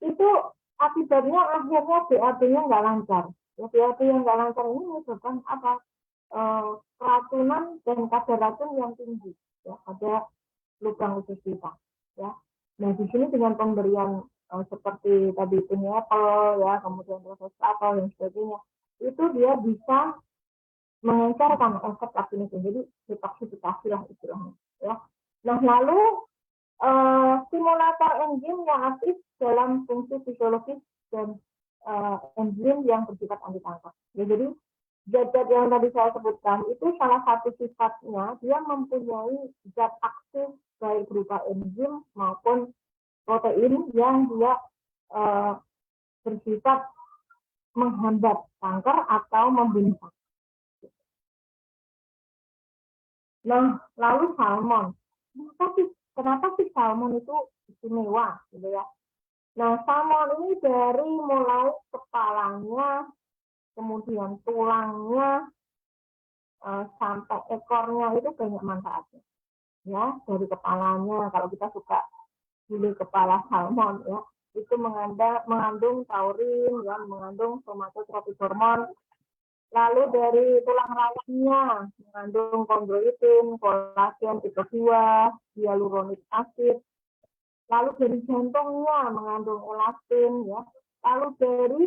itu akibatnya akhirnya BAB-nya nggak lancar. Ya, BAB yang nggak lancar ini menyebabkan apa? Keracunan dan kadar racun yang tinggi, ya, pada lubang usus kita, ya. Nah, di sini dengan pemberian seperti tadi pineapple, ya, kemudian resveratrol dan sebagainya, itu dia bisa mengencarkan efek karsinogen, jadi detoksifikasi lah istilahnya, ya. Nah, lalu stimulator enzim yang aktif dalam fungsi fisiologis dan enzim yang bersifat anti kanker. Ya, jadi zat-zat yang tadi saya sebutkan itu salah satu sifatnya dia mempunyai zat aktif baik berupa enzim maupun protein yang dia bersifat menghambat kanker atau membunuh kanker. Nah, lalu salmon. Kenapa sih salmon itu istimewa, gitu ya? Nah, salmon ini dari mulai kepalanya, kemudian tulangnya, sampai ekornya itu banyak manfaatnya. Ya, dari kepalanya, kalau kita suka gulai kepala salmon, ya, itu mengandung taurin, ya, mengandung somatotropik hormon. Lalu dari tulang rawannya mengandung kondroitin, kolagen tipe 2, hyaluronik acid. Lalu dari jantungnya mengandung elastin, ya. Lalu dari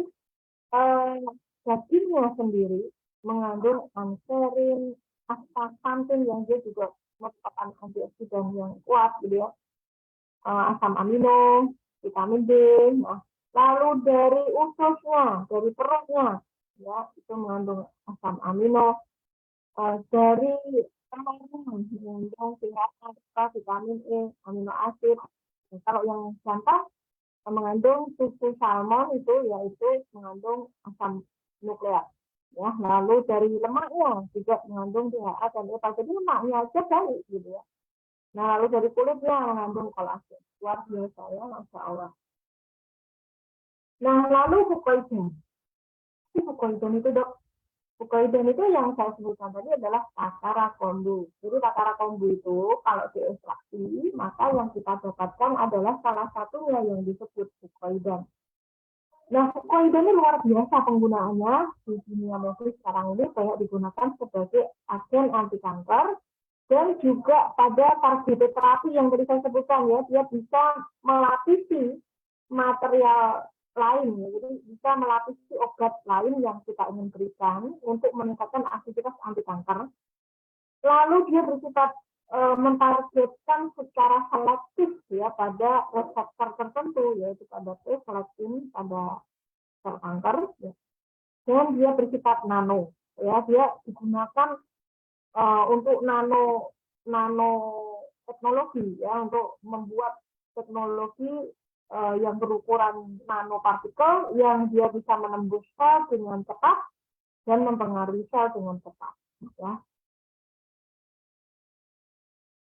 dagingnya sendiri mengandung anserin, astaxanthin yang dia juga merupakan antioksidan yang kuat, gitu ya. Asam amino, vitamin D. Nah, lalu dari ususnya, dari perutnya, ya, itu mengandung asam amino. Dari telurnya mengandung vitamin E, amino asid. Nah, kalau yang jantan mengandung susu salmon itu yaitu mengandung asam nukleat. Ya, lalu dari lemaknya juga mengandung DHA dan EPA. Jadi lemaknya aja baik, gitu ya. Nah, lalu dari kulitnya mengandung kolagen. Luar biasa, ya, Masya Allah. Nah, lalu fucoidan. Fucoidan itu, Dok, fucoidan itu yang saya sebutkan tadi adalah takara kombu. Jadi takara kombu itu kalau diekstraksi, maka yang kita dapatkan adalah salah satunya yang disebut fucoidan. Nah, fucoidan ini luar biasa penggunaannya di dunia medis sekarang ini, banyak digunakan sebagai agen anti kanker dan juga pada targeted terapi yang tadi saya sebutkan ya, dia bisa melapisi material lain ya, jadi bisa melapisi obat lain yang kita ingin berikan untuk meningkatkan aktivitas anti kanker. Lalu dia bersifat mentargetkan secara selektif ya pada reseptor tertentu, yaitu pada T-selektin pada sel kanker ya. Dan dia bersifat nano ya, dia digunakan untuk nano teknologi ya, untuk membuat teknologi yang berukuran nanopartikel yang dia bisa menembus sel dengan cepat dan mempengaruhi sel dengan cepat ya.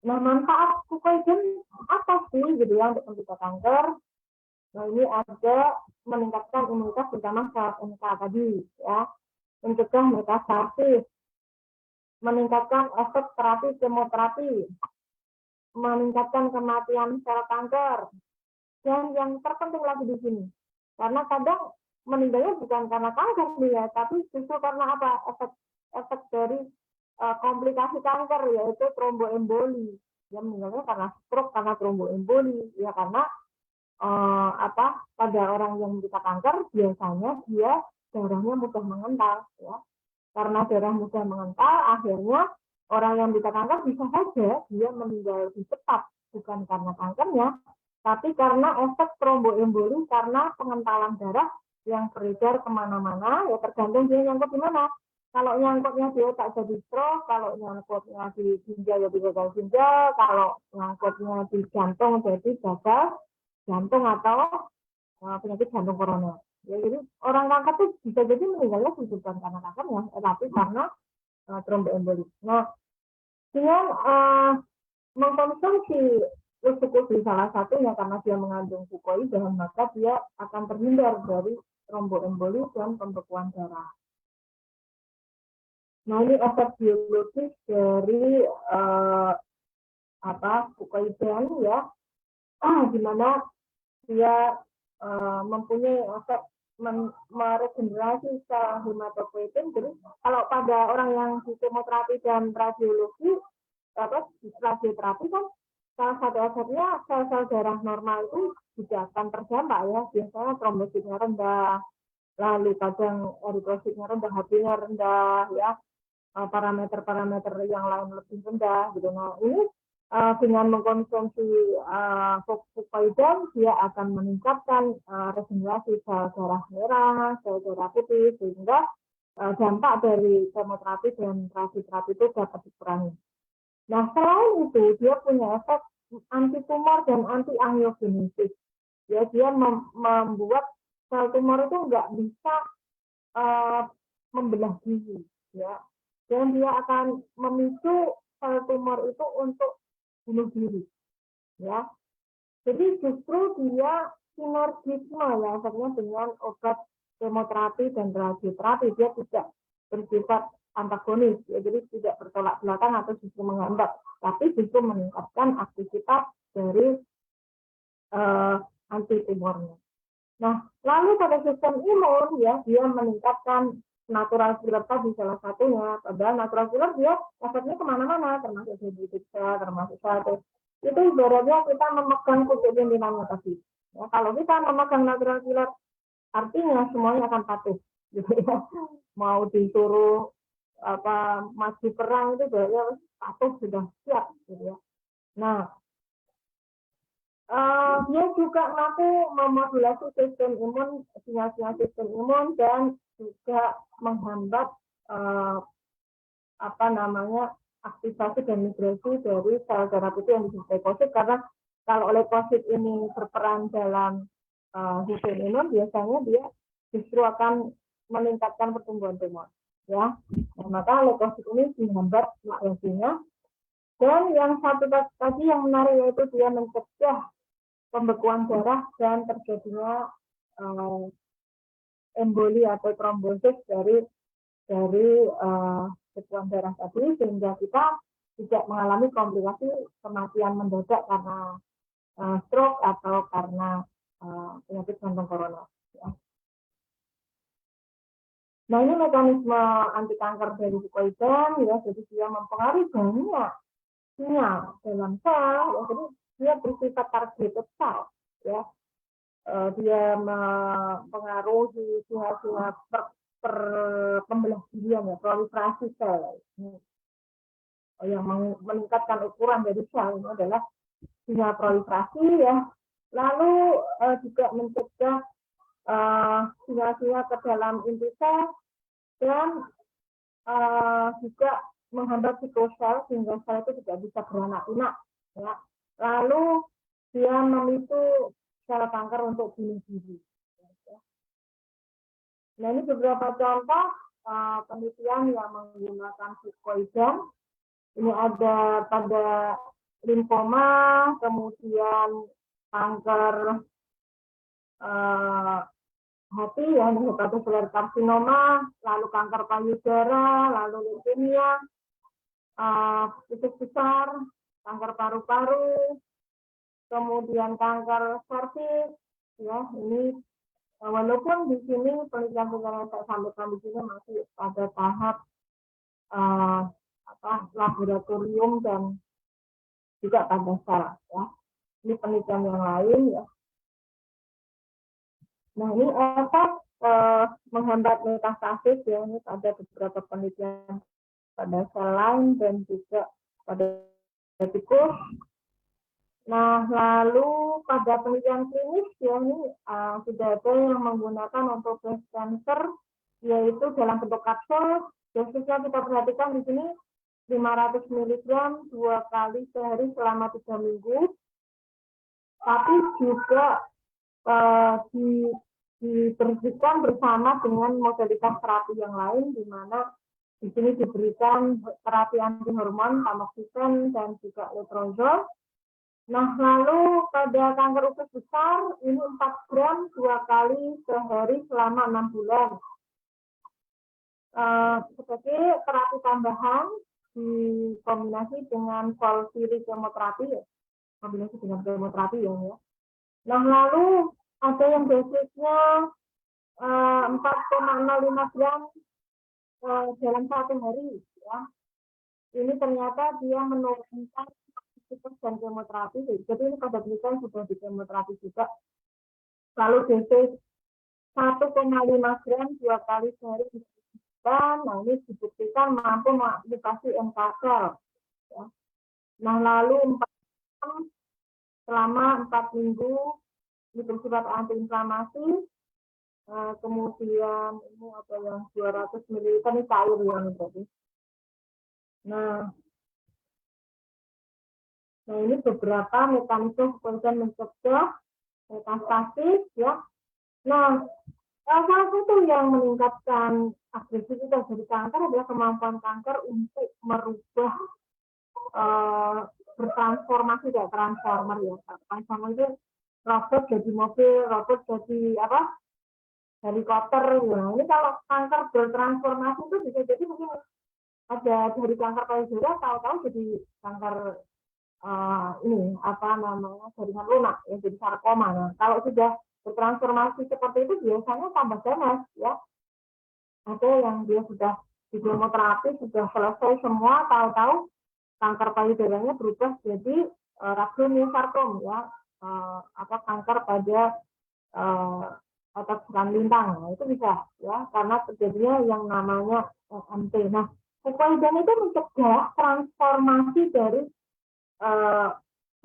Nah, manfaat fucoidan apa sih gitu ya untuk penderita kanker? Nah, ini ada meningkatkan imunitas terutama sel NK tadi ya, mencegah metastasis, meningkatkan efek terapi kemoterapi, meningkatkan kematian sel kanker, dan yang terpenting lagi di sini, karena kadang meninggalnya bukan karena kanker ya, tapi justru karena apa? Efek dari komplikasi kanker, yaitu tromboemboli. Dia meninggalnya karena stroke, karena tromboemboli, ya karena pada orang yang menderita kanker biasanya dia darahnya mudah mengental ya. Karena darah mudah mengental, akhirnya orang yang menderita kanker bisa saja dia meninggal lebih cepat, bukan karena kankernya, tapi karena efek tromboemboli, karena pengentalan darah yang beredar kemana-mana, ya tergantung dia nyangkut di mana. Kalau nyangkutnya di otak jadi stroke, kalau nyangkutnya di ginjal jadi gagal ginjal, kalau nyangkutnya di jantung jadi gagal jantung atau penyakit jantung koroner. Ya, jadi orang kanker tuh bisa jadi meninggalnya bukan karena kankernya, tapi karena tromboemboli. Nah, dengan mengkonsumsi usus salah satunya karena dia mengandung fucoidan, maka dia akan terhindar dari tromboemboli dan pembekuan darah. Nah, ini efek biologis dari fucoidan ya, di mana dia mempunyai efek meregenerasi sel hematopoietin. Jadi kalau pada orang yang di kemoterapi dan radiologi radioterapi kan salah satu efeknya sel-sel darah normal itu juga akan terdampak ya, biasanya trombositnya rendah, lalu kadang eritrositnya rendah, HB-nya rendah ya, parameter-parameter yang lain lebih rendah gitu. Nah, ini dengan mengkonsumsi fucoidan dia akan meningkatkan regenerasi sel darah merah, sel darah putih, sehingga dampak dari kemoterapi dan radioterapi itu dapat dikurangi. Nah, selain itu dia punya efek anti tumor dan anti angiogenesis. Ya, dia membuat sel tumor itu nggak bisa membelah diri, ya. Dan dia akan memicu sel tumor itu untuk bunuh diri, ya. Jadi justru dia sinergisme ya, efeknya dengan obat kemoterapi dan radioterapi, dia tidak bersifat antagonis, ya, jadi tidak bertolak belakang atau justru menghambat, tapi justru meningkatkan aktivitas dari anti tumornya. Nah, lalu pada sistem imun ya, dia meningkatkan natural killer tadi salah satunya. Padahal natural killer dia efeknya kemana-mana, termasuk dendritic cell, termasuk sel. Itu ibaratnya kita memegang kunci pimpinannya tadi. Ya, kalau kita memegang natural killer, artinya semuanya akan patuh. Gitu ya. Mau disuruh maju perang itu berarti patuh sudah siap. Gitu ya. Nah, dia juga mampu memodulasi sistem imun, sinyal-sinyal sistem imun, dan juga menghambat aktivasi dan migrasi dari sel darah putih yang disebut leukosit, karena kalau leukosit ini berperan dalam sistem imun, biasanya dia justru akan meningkatkan pertumbuhan tumor. Ya, nah, maka leukosit ini menghambat migrasinya. Dan yang satu tadi yang menarik yaitu dia mencegah pembekuan darah dan terjadinya emboli atau trombosis dari bekuan darah tadi, sehingga kita tidak mengalami komplikasi kematian mendadak karena stroke atau karena penyakit jantung koroner. Ya. Nah, ini mekanisme anti kanker dari fucoidan ya, jadi dia mempengaruhi banyak sinyal dalam sel ya, jadi dia bersifat targeted cell ya. Dia mempengaruhi sinyal-sinyal pembelah dirian ya, proliferasi sel. Yang meningkatkan ukuran dari sel ini adalah sinyal proliferasi ya. Lalu juga mencegah sinyal-sinyal ke dalam inti sel dan juga menghambat sikosel sehingga sel itu tidak bisa beranak pinak ya. Lalu dia memicu sel kanker untuk bunuh diri. Nah, ini beberapa contoh penelitian yang menggunakan fucoidan. Ini ada pada limfoma, kemudian kanker hati ya, hepatoseluler karsinoma, lalu kanker payudara, lalu leukemia, usus besar, kanker paru-paru, kemudian kanker serviks ya. Ini walaupun di sini penelitian yang saya sampaikan di sini masih pada tahap laboratorium dan juga pada sel ya. Ini penelitian yang lain ya. Nah, ini efek menghambat metastasis ya, ini ada beberapa penelitian pada sel lain dan juga pada tikus. Nah, lalu pada penelitian klinis ya, ini sudah ada yang menggunakan untuk breast cancer, yaitu dalam bentuk kapsul. Dosisnya kita perhatikan di sini 500 mg 2 kali sehari selama 3 minggu. Tapi juga diberikan bersama dengan modalitas terapi yang lain, di mana di sini diberikan terapi anti hormon, tamoxifen dan juga letrozole. Nah, lalu pada kanker usus besar ini 4 gram 2 kali sehari selama 6 bulan. Sebagai terapi tambahan dikombinasi dengan volfiri kemoterapi ya, kombinasi dengan kemoterapi ya. Nah, lalu ada yang dosisnya 4,05 gram dalam 1 hari ya. Ini ternyata dia menurunkan dan kemoterapi. Jadi ini pada penelitian sudah di kemoterapi juga. Lalu dosis 1,5 gram 2 kali sehari dan nah ini dibuktikan mampu mengaktifasi NK sel. Ya. Nah, lalu 4 selama 4 minggu ini bersifat antiinflamasi. Kemudian ini ada yang 200 ml ini cair ya berarti. Nah, ini beberapa mekanisme kemudian mencegah metastasis ya. Nah, salah satu yang meningkatkan agresivitas dari kanker adalah kemampuan kanker untuk merubah bertransformasi kayak transformer ya. Transformer itu robot jadi mobil, robot jadi apa? Helikopter. Ya. Ini kalau kanker bertransformasi itu bisa jadi mungkin ada dari kanker payudara tahu-tahu jadi kanker ini apa namanya jaringan lunak ya, jadi sarkoma. Nah, kalau sudah bertransformasi seperti itu biasanya tambah ganas ya. Ada yang dia sudah di kemoterapi sudah selesai semua, tahu-tahu kanker payudaranya berubah jadi rhabdomyosarkom ya, kanker pada otot seran lintang. Nah, itu bisa ya karena terjadinya yang namanya MT. Nah, fucoidan itu mencegah transformasi dari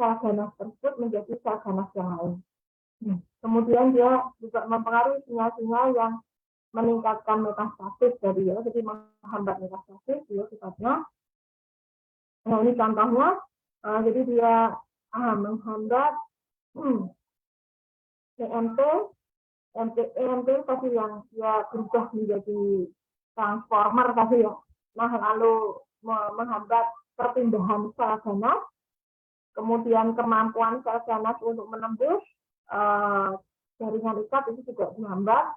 sel ganas tersebut menjadi sel ganas yang lain. Kemudian dia juga mempengaruhi sinyal-sinyal yang meningkatkan metastasis dari ya, jadi menghambat metastasis dia sifatnya. Nah, ini contohnya, jadi dia menghambat EMT tadi yang dia berubah menjadi transformer tadi ya. Nah, lalu menghambat perpindahan sel ganas, kemudian kemampuan sel ganas untuk menembus jaringan ikat itu juga dihambat,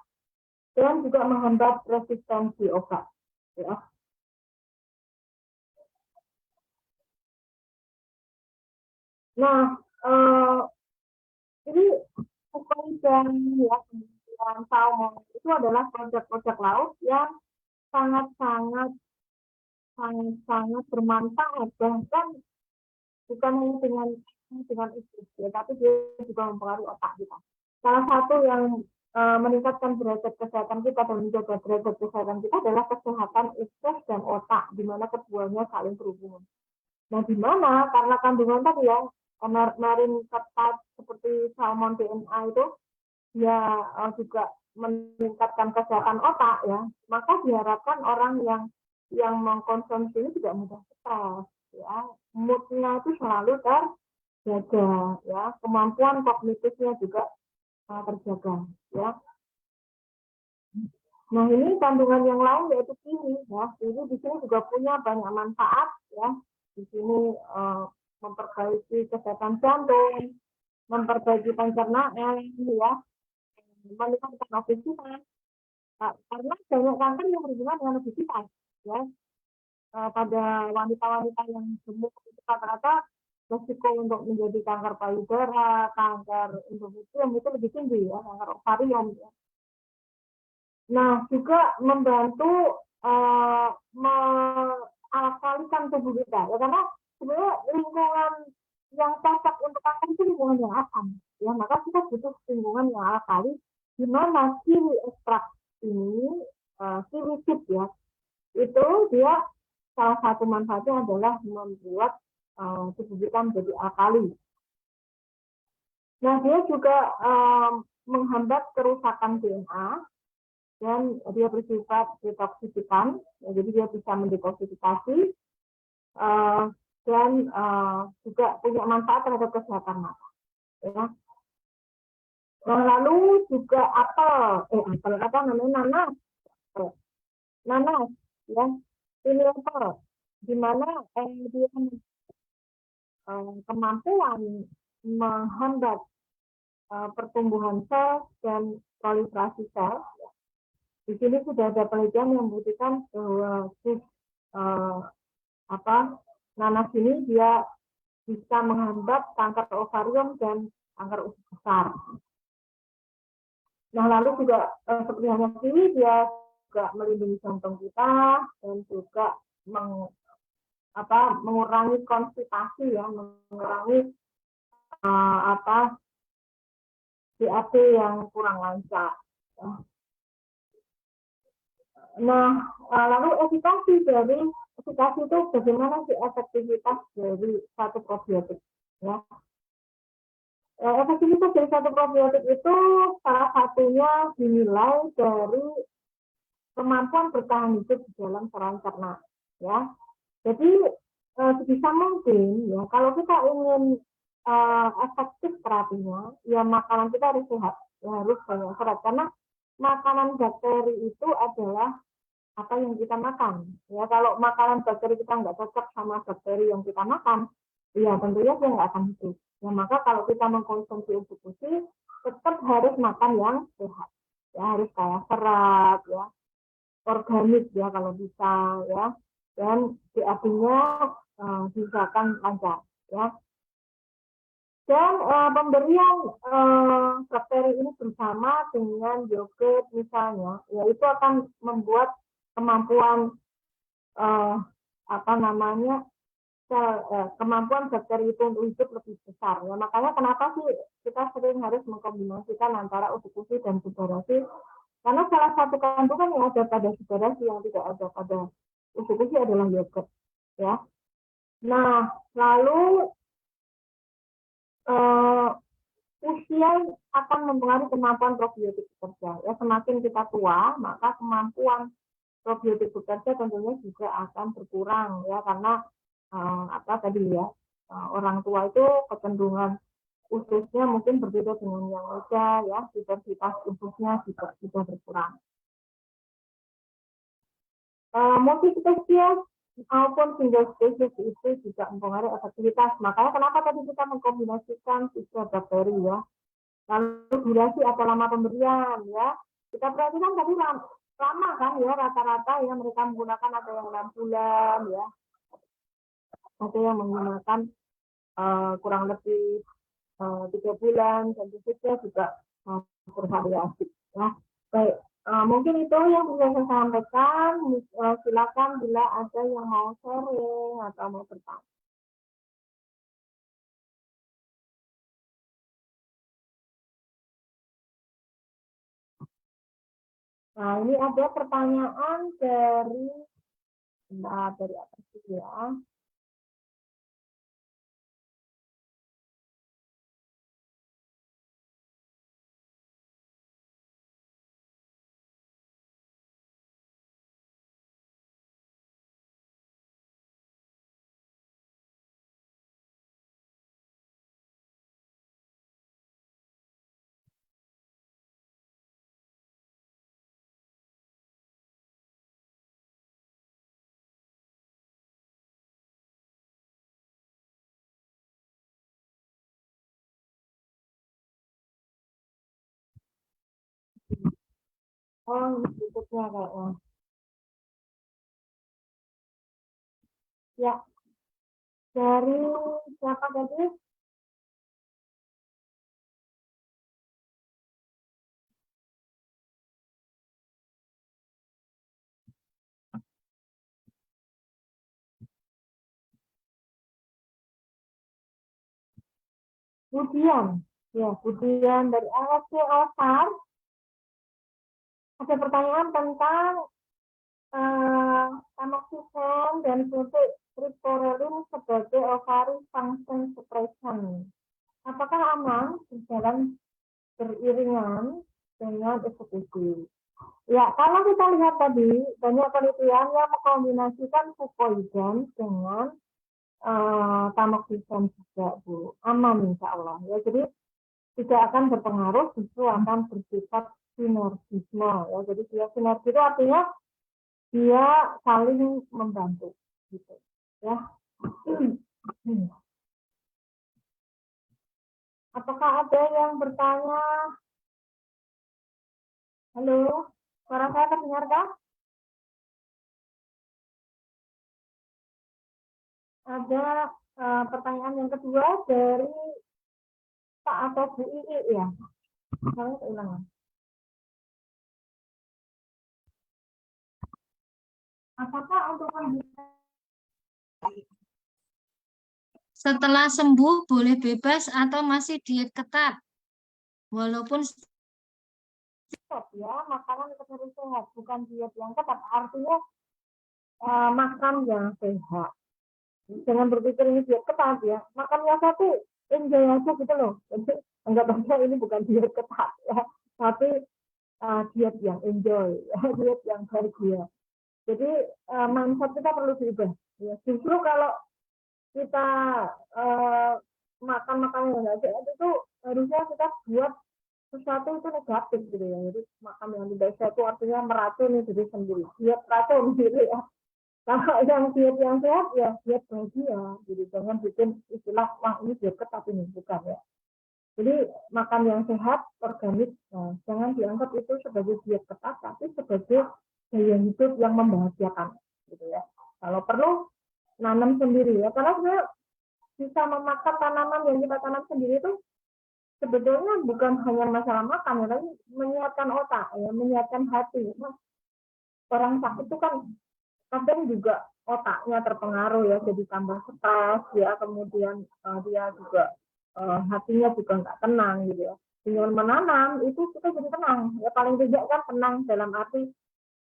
dan juga menghambat resistensi obat. Ya. Nah, ini fucoidan ya, dan salmon itu adalah produk-produk laut yang sangat-sangat bermanfaat, bahkan bukan hanya dengan itu ya, tapi dia juga mempengaruhi otak kita. Salah satu yang meningkatkan derajat kesehatan kita dan menjaga derajat kesehatan kita adalah kesehatan usus dan otak, di mana keduanya saling berhubungan. Nah, di mana karena kandungan tadi ya, marin ketat seperti salmon DNA itu ya juga meningkatkan kesehatan otak ya, maka diharapkan orang yang mengkonsumsi ini tidak mudah stres ya, moodnya itu selalu terjaga ya, kemampuan kognitifnya juga terjaga ya. Nah, ini kandungan yang lain yaitu kiwi ya. Kiwi di sini juga punya banyak manfaat ya. Di sini memperbaiki kesehatan jantung, memperbaiki pencernaan ya, meningkatkan obesitas. Karena banyak kanker yang berhubungan dengan obesitas ya. Pada wanita-wanita yang gemuk itu rata-rata resiko untuk menjadi kanker payudara, kanker endometrium itu lebih tinggi ya, kanker ovarium ya. Nah, juga membantu mengalkalikan tubuh kita ya, karena sebenarnya lingkungan yang cocok untuk kanker itu lingkungan yang asam ya, maka kita butuh lingkungan yang alkali, di mana kiwi ekstrak ini, kiwi seed ya, itu dia salah satu manfaatnya adalah membuat tubuh kita menjadi alkali. Nah, dia juga menghambat kerusakan DNA dan dia bersifat detoksifikan, ya, jadi dia bisa mendetoksifikasi dan juga punya manfaat terhadap kesehatan mata. Ya. Nah, lalu juga apel apa namanya, nanas, ya, ini apel, di mana dia kemampuan menghambat pertumbuhan sel dan proliferasi sel. Di sini sudah ada penelitian yang membuktikan bahwa nanas ini dia bisa menghambat kanker ovarium dan kanker usus besar. Nah, lalu juga seperti halnya kiwi, dia juga melindungi jantung kita dan juga mengurangi konstipasi ya, mengurangi BAB yang kurang lancar. Nah, lalu efikasi itu bagaimana sih efektivitas dari satu probiotik ya. Efektivitas dari satu probiotik itu salah satunya dinilai dari kemampuan bertahan hidup di dalam saluran cerna ya. Jadi sebisa mungkin ya, kalau kita ingin efektif terapinya ya, makanan kita harus sehat ya, harus banyak serat, karena makanan bakteri itu adalah apa yang kita makan ya. Kalau makanan bakteri kita nggak cocok sama bakteri yang kita makan ya, tentunya dia nggak akan hidup ya. Maka kalau kita mengkonsumsi institusi, tetap harus makan yang sehat ya, harus kaya serat ya, organik ya kalau bisa ya, dan BAB-nya diusahakan lancar ya. Dan pemberian bakteri ini bersama dengan yogurt misalnya, ya itu akan membuat kemampuan kemampuan bakteri itu untuk hidup lebih besar ya. Makanya kenapa sih kita sering harus mengkombinasikan antara usukusi dan subarasi, karena salah satu kandungan yang ada pada subarasi yang tidak ada pada usukusi adalah yogurt ya. Nah, lalu usia akan mempengaruhi kemampuan probiotik bekerja ya. Semakin kita tua, maka kemampuan probiotik bekerja tentunya juga akan berkurang ya, karena orang tua itu kecenderungan ususnya mungkin berbeda dengan yang muda ya, diversitas ususnya juga sudah berkurang. Multispesies maupun single species itu juga mempengaruhi efektivitas. Makanya kenapa tadi kita mengkombinasikan 3 bakteri ya. Lalu durasi atau lama pemberian ya. Kita perhatikan tadi lama kan ya, rata-rata ya mereka menggunakan ada yang 6 bulan ya. Ada yang menggunakan kurang lebih 3 bulan, dan juga bervariasi. Ya, baik. Mungkin itu yang bisa saya sampaikan. Silakan bila ada yang mau sharing atau mau bertanya. Nah, ini ada pertanyaan dari apa sih ya? Oh, ini berikutnya kayaknya. Ya, dari siapa tadi? Budian. Ya, Budian dari LSC Alfar. Ada pertanyaan tentang tamoxifen dan triptorelin sebagai ovary function suppression. Apakah aman berjalan beriringan dengan eksekusi? Ya, kalau kita lihat tadi, banyak penelitian yang mengkombinasikan fucoidan dengan tamoxifen juga, Bu. Aman insya Allah. Ya, jadi tidak akan berpengaruh, justru akan bersifat sinergisme. Ya, jadi dia sinergi itu artinya dia saling membantu. Gitu. Ya. Apakah ada yang bertanya? Halo, suara saya terdengarkah? Ada pertanyaan yang kedua dari Pak atau Bu Ii ya. Saya ulang. Apakah untuk Setelah sembuh boleh bebas atau masih diet ketat? Walaupun stop ya, makanan itu harus sehat, bukan diet yang ketat. Artinya makan yang sehat. Jangan berpikir ini diet ketat ya. Makan yang satu enjoy aja gitu loh. Jadi anggap aja ini bukan diet ketat ya, tapi diet yang enjoy, diet yang bahagia. Jadi mindset kita perlu diubah. Ya, justru kalau kita makan makanan yang nggak sehat itu harusnya kita buat sesuatu itu negatif gitu ya. Jadi makan yang tidak sehat itu artinya meracuni diri sendiri. Diet racun gitu ya. Kalau yang diet yang sehat ya diet bahagia. Jadi jangan bikin istilah wah ini diet ketat ini bukan ya. Jadi makan yang sehat, organik, nah, jangan dianggap itu sebagai diet ketat, tapi sebagai gaya hidup yang membahagiakan, gitu ya. Kalau perlu nanam sendiri ya, karena sebenarnya bisa memakan tanaman yang kita tanam sendiri itu sebetulnya bukan hanya masalah makan, ya, tapi menyehatkan otak, ya, menyehatkan hati. Nah, orang sakit itu kan kadang juga otaknya terpengaruh ya, jadi tambah stres ya, kemudian dia juga hatinya juga nggak tenang gitu ya. Dengan menanam itu kita jadi tenang ya, paling tidak kan tenang dalam arti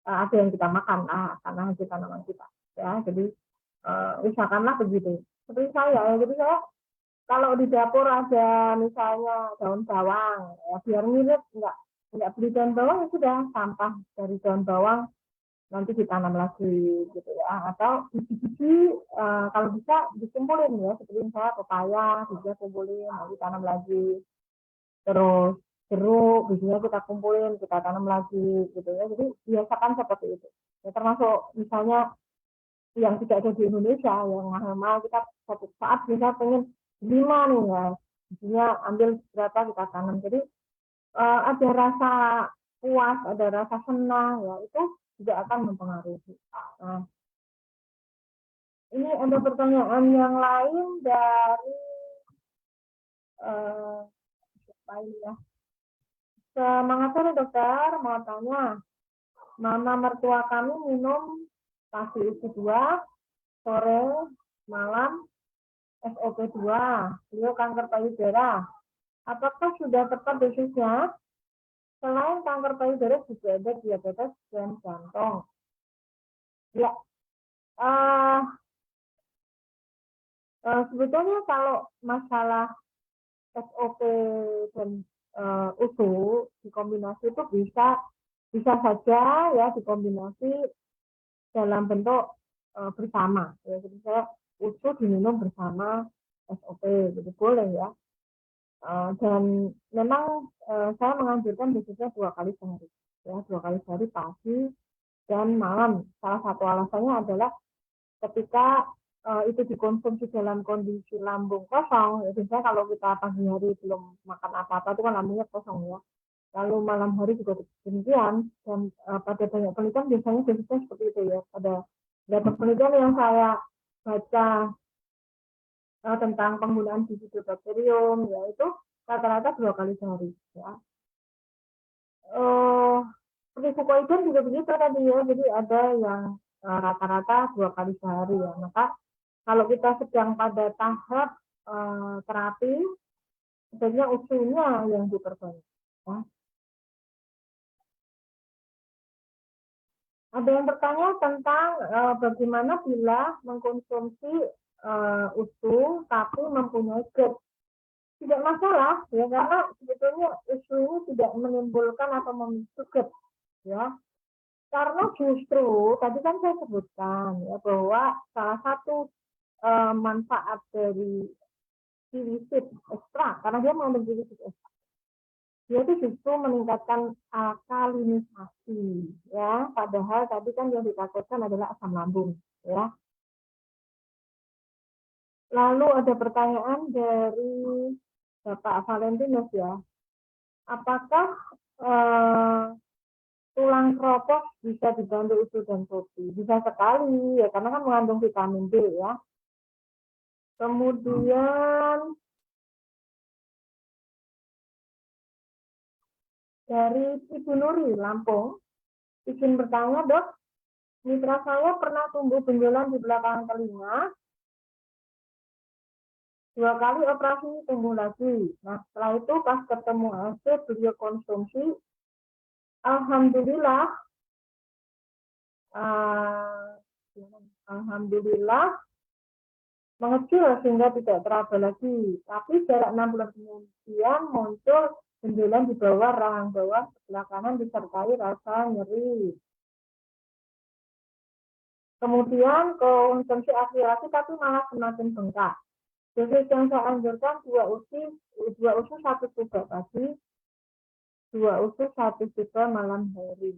ada yang kita makan karena hasil tanaman kita ya. Jadi usahakanlah begitu. Seperti saya ya, jadi saya kalau di dapur ada misalnya daun bawang ya, biar ngirit nggak beli daun bawang ya sudah, sampah dari daun bawang nanti ditanam lagi gitu ya, atau biji-biji kalau bisa dikumpulin ya, seperti saya pepaya bisa kumpulin nanti tanam lagi, terus jeruk bijinya kita kumpulin kita tanam lagi gitu ya. Jadi biasakan seperti itu ya, termasuk misalnya yang tidak ada di Indonesia yang mahal-mahal, kita satu saat bisa pengen 5 nih ya, bijinya ambil berapa kita tanam. Jadi ada rasa puas, ada rasa senang ya, itu juga akan mempengaruhi. Nah, ini ada pertanyaan yang lain dari apa ini ya? Semangat sore dokter, mau tanya, mama mertua kami minum pagi uji 2, sore, malam, SOP2, beliau kanker payudara. Apakah sudah tepat dosisnya? Selain kanker payudara juga ada diabetes dan jantung. Ya, sebetulnya kalau masalah SOP dan USU dikombinasi itu bisa saja ya dikombinasi dalam bentuk bersama. Ya, jadi saya USU diminum bersama SOP, jadi boleh ya. Dan memang saya menganjurkan biasanya 2 kali sehari, ya 2 kali sehari pagi dan malam. Salah satu alasannya adalah ketika itu dikonsumsi dalam kondisi lambung kosong, ya biasanya kalau kita pagi hari belum makan apa-apa itu kan lambungnya kosong ya. Lalu malam hari juga demikian, dan pada banyak penelitian biasanya dosisnya seperti itu ya. Pada beberapa penelitian yang saya baca tentang penggunaan bifidobakterium, yaitu rata-rata 2 kali sehari ya. Seperti fukoiden juga begitu tadi ya, jadi ada yang rata-rata 2 kali sehari ya. Maka kalau kita sedang pada tahap terapi, sebenarnya usulnya yang diperbanyak. Ya. Ada yang bertanya tentang bagaimana bila mengkonsumsi usul tapi mempunyai GERD. Tidak masalah ya, karena sebetulnya usul ini tidak menimbulkan atau memicu GERD ya. Karena justru tadi kan saya sebutkan ya bahwa salah satu manfaat dari pilisit ekstra, karena dia mengandung pilisit ekstra, dia itu justru meningkatkan alkalinisasi ya. Padahal tadi kan yang ditakutkan adalah asam lambung ya. Lalu ada pertanyaan dari Bapak Valentinus ya, apakah tulang keropos bisa dibantu usus dan kopi? Bisa sekali ya, karena kan mengandung vitamin B ya. Kemudian dari Ibu Nuri, Lampung, izin bertanya dok, mitra saya pernah tumbuh benjolan di belakang telinga, 2 kali operasi tumbuh lagi. Nah setelah itu pas ketemu AC beliau konsumsi, alhamdulillah mengecil sehingga tidak teraba lagi. Tapi jarak 6 bulan kemudian muncul benjolan di bawah rahang bawah sebelah kanan disertai rasa nyeri. Kemudian konsumsi aspirasi tapi malah semakin bengkak. Dosis yang saya anjurkan 2 usus 1 juga pagi, 2 usus 1 juga malam hari.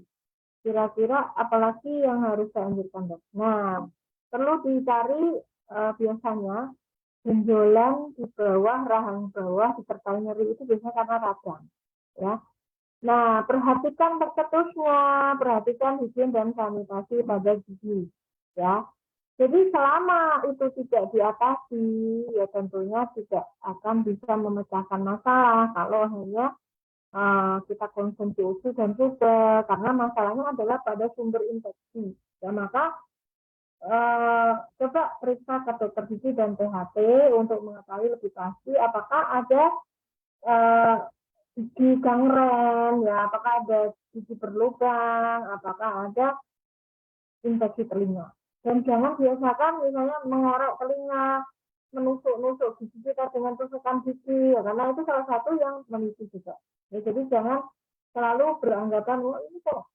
Kira-kira apalagi yang harus saya anjurkan dok? Nah, perlu dicari biasanya benjolan di bawah rahang bawah disertai nyeri itu biasanya karena radang ya. Nah, perhatikan tercetusnya, perhatikan higien dan sanitasi pada gigi ya. Jadi selama itu tidak diatasi, ya tentunya tidak akan bisa memecahkan masalah kalau hanya kita konsumsi usus dan juga, karena masalahnya adalah pada sumber infeksi. Ya maka coba periksa ke dokter gigi dan THT untuk mengetahui lebih pasti apakah ada gigi gangren, ya apakah ada gigi berlubang, apakah ada infeksi telinga. Dan jangan biasakan misalnya mengorek telinga, menusuk-nusuk gigi kita dengan tusukan gigi, ya, karena itu salah satu yang memicu juga. Ya, jadi jangan selalu beranggapan, oh ini kok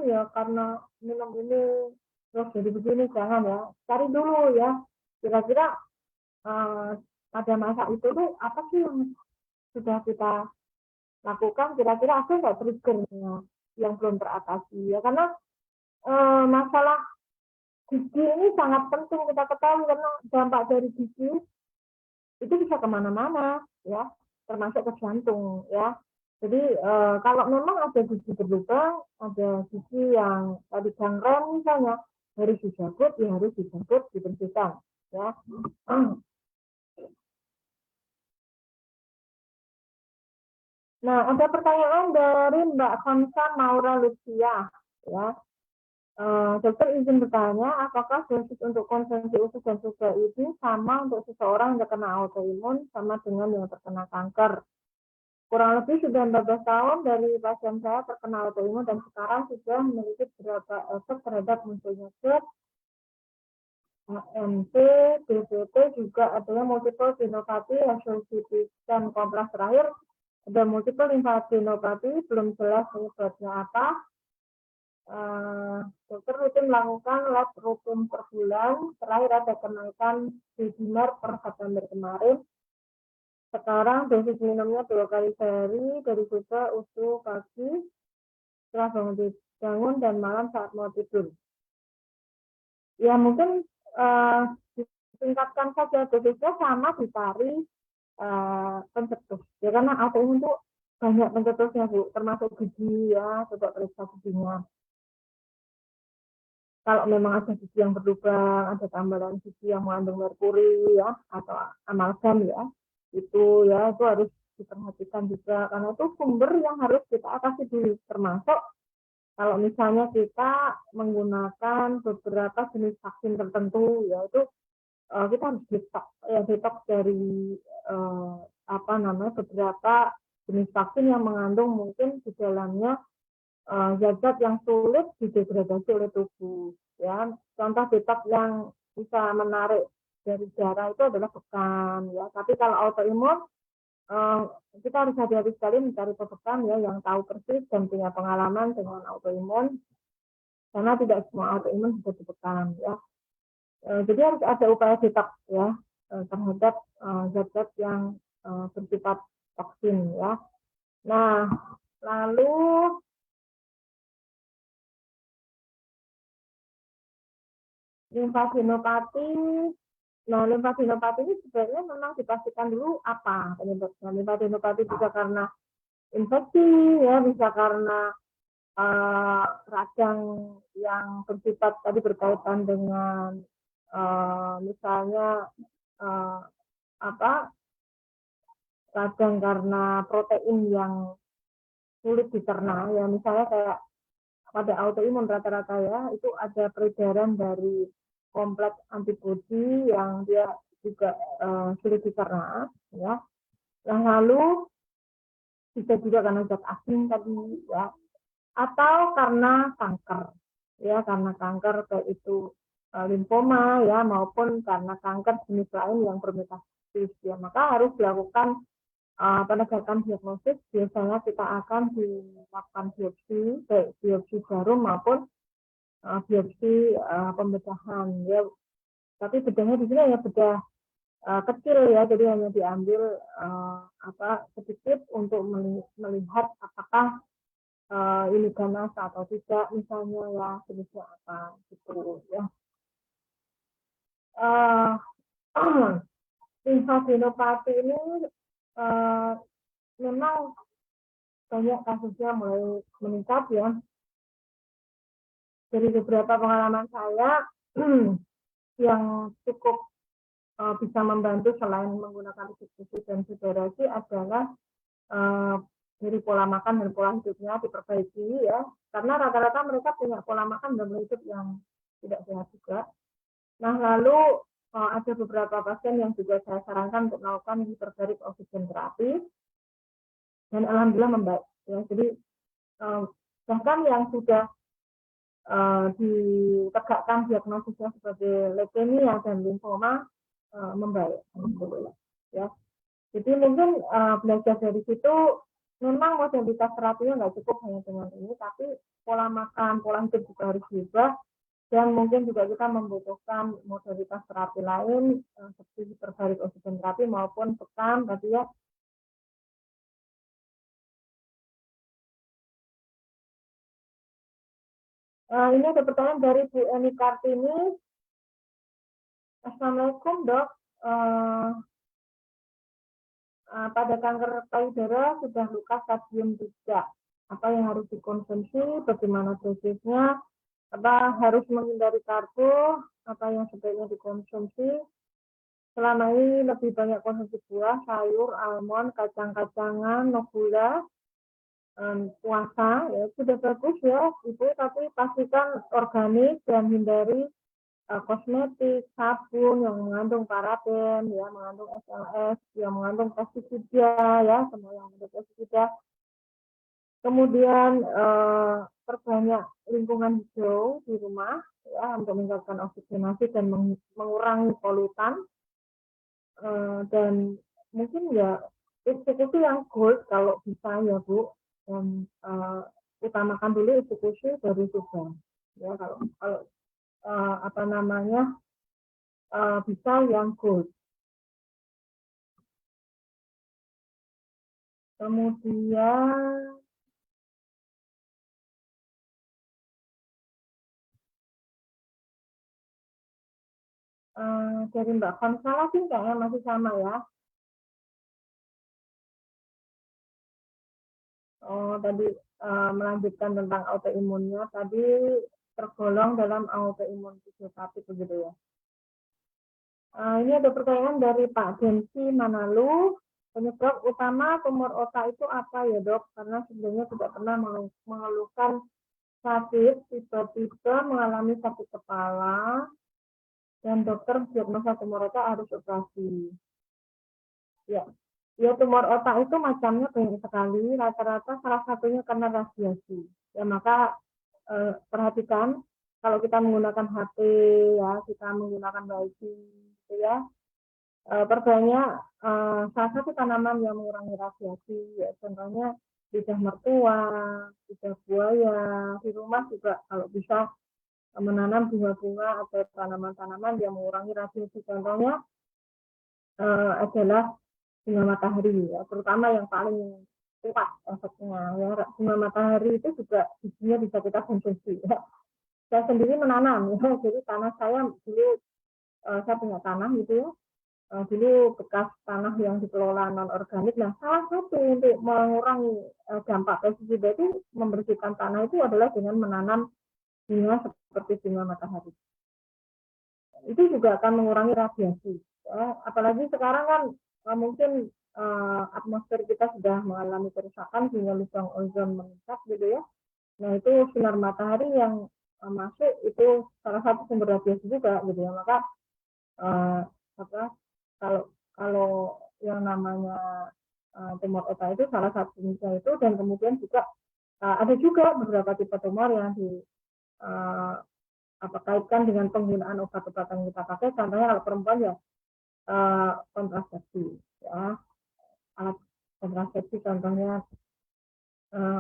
ya karena minum ini terus jadi begini, jangan ya. Cari dulu ya, kira-kira pada masa itu tuh apa sih yang sudah kita lakukan, kira-kira ada nggak triggernya yang belum teratasi ya, karena masalah gigi ini sangat penting kita ketahui, karena dampak dari gigi itu bisa kemana-mana ya, termasuk ke jantung ya. Jadi kalau memang ada gigi berlubang, ada gigi yang tadi gangren misalnya, harus dicabut, ya harus dicabut, dibersihkan ya. Nah, ada pertanyaan dari Mbak Konsa Maura Lucia, ya. Dokter izin bertanya, apakah dosis untuk konsumsi usus dan sugar ini sama untuk seseorang yang terkena autoimun sama dengan yang terkena kanker? Kurang lebih sudah 14 tahun dari pasien saya terkena autoimun dan sekarang sudah memiliki beberapa efek terhadap munculnya GERD, HMT, DVT, juga adanya multiple vinopati, hasil CT scan kompres terakhir, ada multiple lymphadenopathy, belum jelas penyebabnya apa. Dokter rutin melakukan lab rutin per bulan. Terakhir ada kenaikan D-dimer per September kemarin. Sekarang dosis minumnya 2 kali sehari dari subuh, usul, pagi, setelah bangun dan malam saat mau tidur. Ya mungkin ditingkatkan saja dosisnya sama dicari pencetus. Ya karena autoimun itu banyak pencetusnya Bu, termasuk gigi ya, coba periksa giginya. Kalau memang ada gigi yang berlubang, ada tambahan gigi yang mengandung merkuri ya, atau amalgam ya, itu harus diperhatikan juga, karena itu sumber yang harus kita atasi dulu, termasuk kalau misalnya kita menggunakan beberapa jenis vaksin tertentu, ya itu kita harus detox dari beberapa jenis vaksin yang mengandung mungkin di dalamnya zat-zat yang sulit didegradasi oleh tubuh. Ya, contoh detox yang bisa menarik dari darah itu adalah bekam. Ya, tapi kalau autoimun kita harus hati-hati sekali mencari pebekam ya yang tahu persis dan punya pengalaman dengan autoimun, karena tidak semua autoimun bisa dibekam ya. Jadi harus ada upaya detox ya terhadap zat-zat yang bersifat toksin ya. Nah, lalu limfadenopati. Nah, limfadenopati ini sebenarnya memang dipastikan dulu apa penyebabnya. Limfadenopati bisa karena infeksi, ya, bisa karena radang yang bersifat tadi berkaitan dengan misalnya radang karena protein yang sulit dicerna, ya misalnya kayak pada autoimun rata-rata ya itu ada peredaran dari kompleks antibodi yang dia juga sulit dicerna ya. Yang lalu bisa juga karena zat asing tadi ya, atau karena kanker ya, karena kanker baik itu limfoma ya maupun karena kanker jenis lain yang bermetastasis ya, maka harus dilakukan penegakan diagnosis. Biasanya kita akan dilakukan biopsi, baik biopsi jarum maupun biopsi pembedahan ya. Tapi bedahnya di sini ya bedah kecil ya, jadi hanya diambil sedikit untuk melihat apakah ini ganas atau tidak, misalnya ya jenisnya apa gitu ya. Limfadenopati ini memang banyak kasusnya mulai meningkat ya. Dari beberapa pengalaman saya yang cukup bisa membantu selain menggunakan restitusi dan fibrasi adalah dari pola makan dan pola hidupnya diperbaiki ya, karena rata-rata mereka punya pola makan dan pola hidup yang tidak sehat juga. Nah, lalu ada beberapa pasien yang juga saya sarankan untuk melakukan hiperbarik oksigen terapi dan alhamdulillah membaik ya. Jadi bahkan yang sudah ditegakkan diagnosisnya sebagai leukemia dan limfoma membaik alhamdulillah ya. Jadi mungkin belajar dari situ, memang modalitas terapinya nggak cukup hanya dengan ini, tapi pola makan, pola hidup juga harus diubah, dan mungkin juga kita membutuhkan modalitas terapi lain seperti hiperbarik oksigen terapi maupun bekam tadi ya. Ini ada pertanyaan dari Bu Eni Kartini. Assalamualaikum dok. Pada kanker payudara sudah luka stadium 3. Apa yang harus dikonsumsi? Bagaimana dosisnya? Apa harus menghindari karbo? Apa yang sebaiknya dikonsumsi? selama ini lebih banyak konsumsi buah, sayur, almond, kacang-kacangan, no gula, puasa, ya sudah bagus ya Ibu, tapi pastikan organik dan hindari kosmetik, sabun yang mengandung paraben, ya mengandung SLS, yang mengandung pestisida, ya semua yang mengandung pestisida. Kemudian perbanyak lingkungan hijau di rumah, ya untuk meningkatkan oksigenasi dan mengurangi polutan. Dan mungkin ya eksekusi yang gold kalau bisa ya Bu, dan utamakan dulu eksekusi dari Subang, ya kalau apa namanya bisa yang gold. Kemudian dari Mbak Konsalasi kayaknya masih sama ya. Oh, tadi melanjutkan tentang autoimunnya, tadi tergolong dalam autoimun idiopatик begitu ya. Ini ada pertanyaan dari Pak Densi Manalu. Penyebab utama tumor otak itu apa ya dok? Karena sebelumnya tidak pernah mengeluhkan sakit, tiba-tiba mengalami sakit kepala, dan dokter diagnosa tumor otak harus operasi. Ya, ya tumor otak itu macamnya banyak sekali, rata-rata salah satunya karena radiasi. Ya maka perhatikan kalau kita menggunakan HP, ya kita menggunakan wifi, gitu ya. Perbanyak salah satu tanaman yang mengurangi radiasi, ya contohnya lidah mertua, lidah buaya. Di rumah juga kalau bisa menanam bunga-bunga atau tanaman-tanaman yang mengurangi radiasi. Contohnya adalah bunga matahari, ya, terutama yang paling kuat efeknya. Ya. Bunga matahari itu juga bijinya bisa kita konsumsi. Ya. Saya sendiri menanam, ya. Jadi tanah saya dulu saya punya tanah gitu ya. Dulu bekas tanah yang dikelola non organik. Nah, salah satu untuk mengurangi dampak pestisida itu membersihkan tanah itu adalah dengan menanam bunga seperti bunga matahari. Itu juga akan mengurangi radiasi. Ya. Apalagi sekarang kan mungkin atmosfer kita sudah mengalami kerusakan sehingga lubang ozon meningkat gitu ya. Nah itu sinar matahari yang masuk itu salah satu sumber radiasi juga gitu ya. Maka kalau yang namanya tumor otak itu salah satunya itu, dan kemudian juga ada juga beberapa tipe tumor yang di kaitkan dengan penggunaan obat-obatan yang kita pakai. Contohnya kalau perempuan ya kontrasepsi, ya alat kontrasepsi contohnya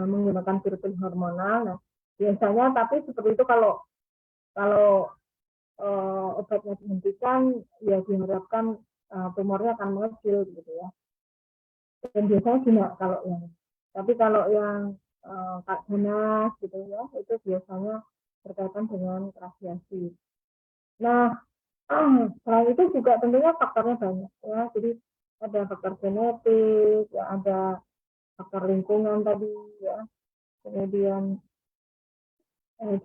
menggunakan virus hormonal. Nah, biasanya tapi seperti itu kalau obatnya dihentikan, ya diharapkan tumornya akan mengecil gitu ya. Dan biasanya tidak kalau yang, tapi kalau yang ganas gitu ya, itu biasanya berkaitan dengan radiasi. Nah, selain itu juga tentunya faktornya banyak ya. Jadi ada faktor genetik, ya ada faktor lingkungan tadi ya. Kemudian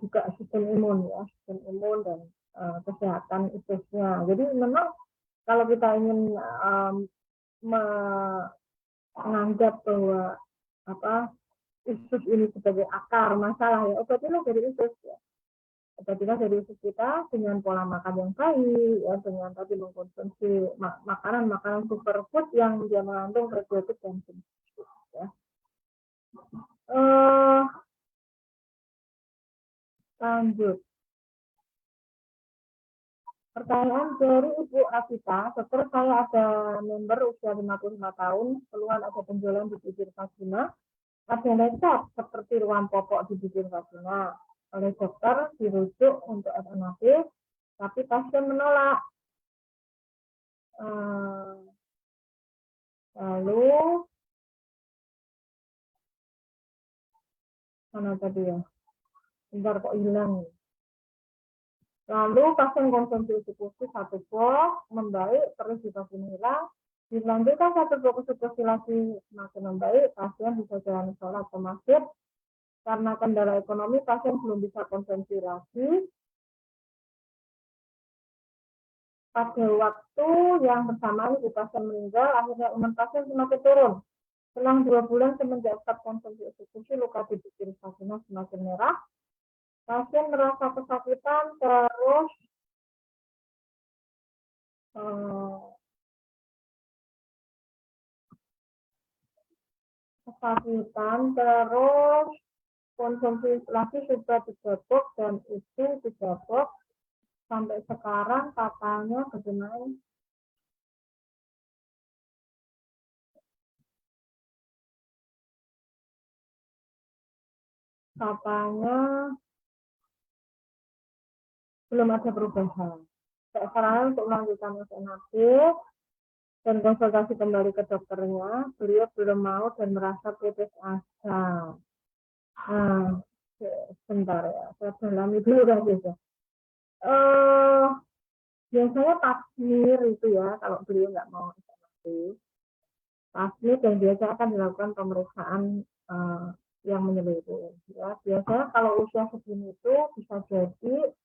juga sistem imun ya, sistem imun dan kesehatan ususnya. Jadi memang kalau kita ingin menganggap bahwa usus ini sebagai akar masalah ya, obatilah dari usus ya. Obatilah dari usus kita dengan pola makan yang baik ya, dengan tadi mengkonsumsi makanan-makanan superfood yang dia mengandung probiotik dan ya. Lanjut. Pertanyaan dari Ibu Asita, dokter saya ada member usia 55 tahun, keluhan ada penjualan di bibir vagina, ada lecet seperti ruam popok di bibir vagina. Oleh dokter dirujuk untuk FNAB, tapi pasien menolak. Lalu mana tadi ya? Bentar kok hilang. Lalu pasien konsumsi usus satu box membaik, terus juga hilang. Dilanjutkan satu box usus lagi semakin membaik, pasien bisa jalan sholat ke masjid. Karena kendala ekonomi, pasien belum bisa konsumsi lagi. pada waktu yang bersamaan ibu pasien meninggal, akhirnya imun pasien semakin turun. Selang 2 bulan semenjak start konsumsi eksekusi, luka di bibir vagina semakin merah. Pasien merasa kesakitan, terus konsumsi lagi sudah 3 box dan itu 3 box sampai sekarang katanya bagaimana? Katanya belum ada perubahan. Saya sarankan untuk melanjutkan SNAP dan konsultasi kembali ke dokternya. Beliau belum mau dan merasa putus asa. Nah, sebentar ya, saya dalami dulu kan gitu. Biasanya pasmir itu ya, kalau beliau nggak mau SNAP, pasmir dan biasa akan dilakukan pemeriksaan yang menyeluruh. Ya, biasanya kalau usia segini itu bisa jadi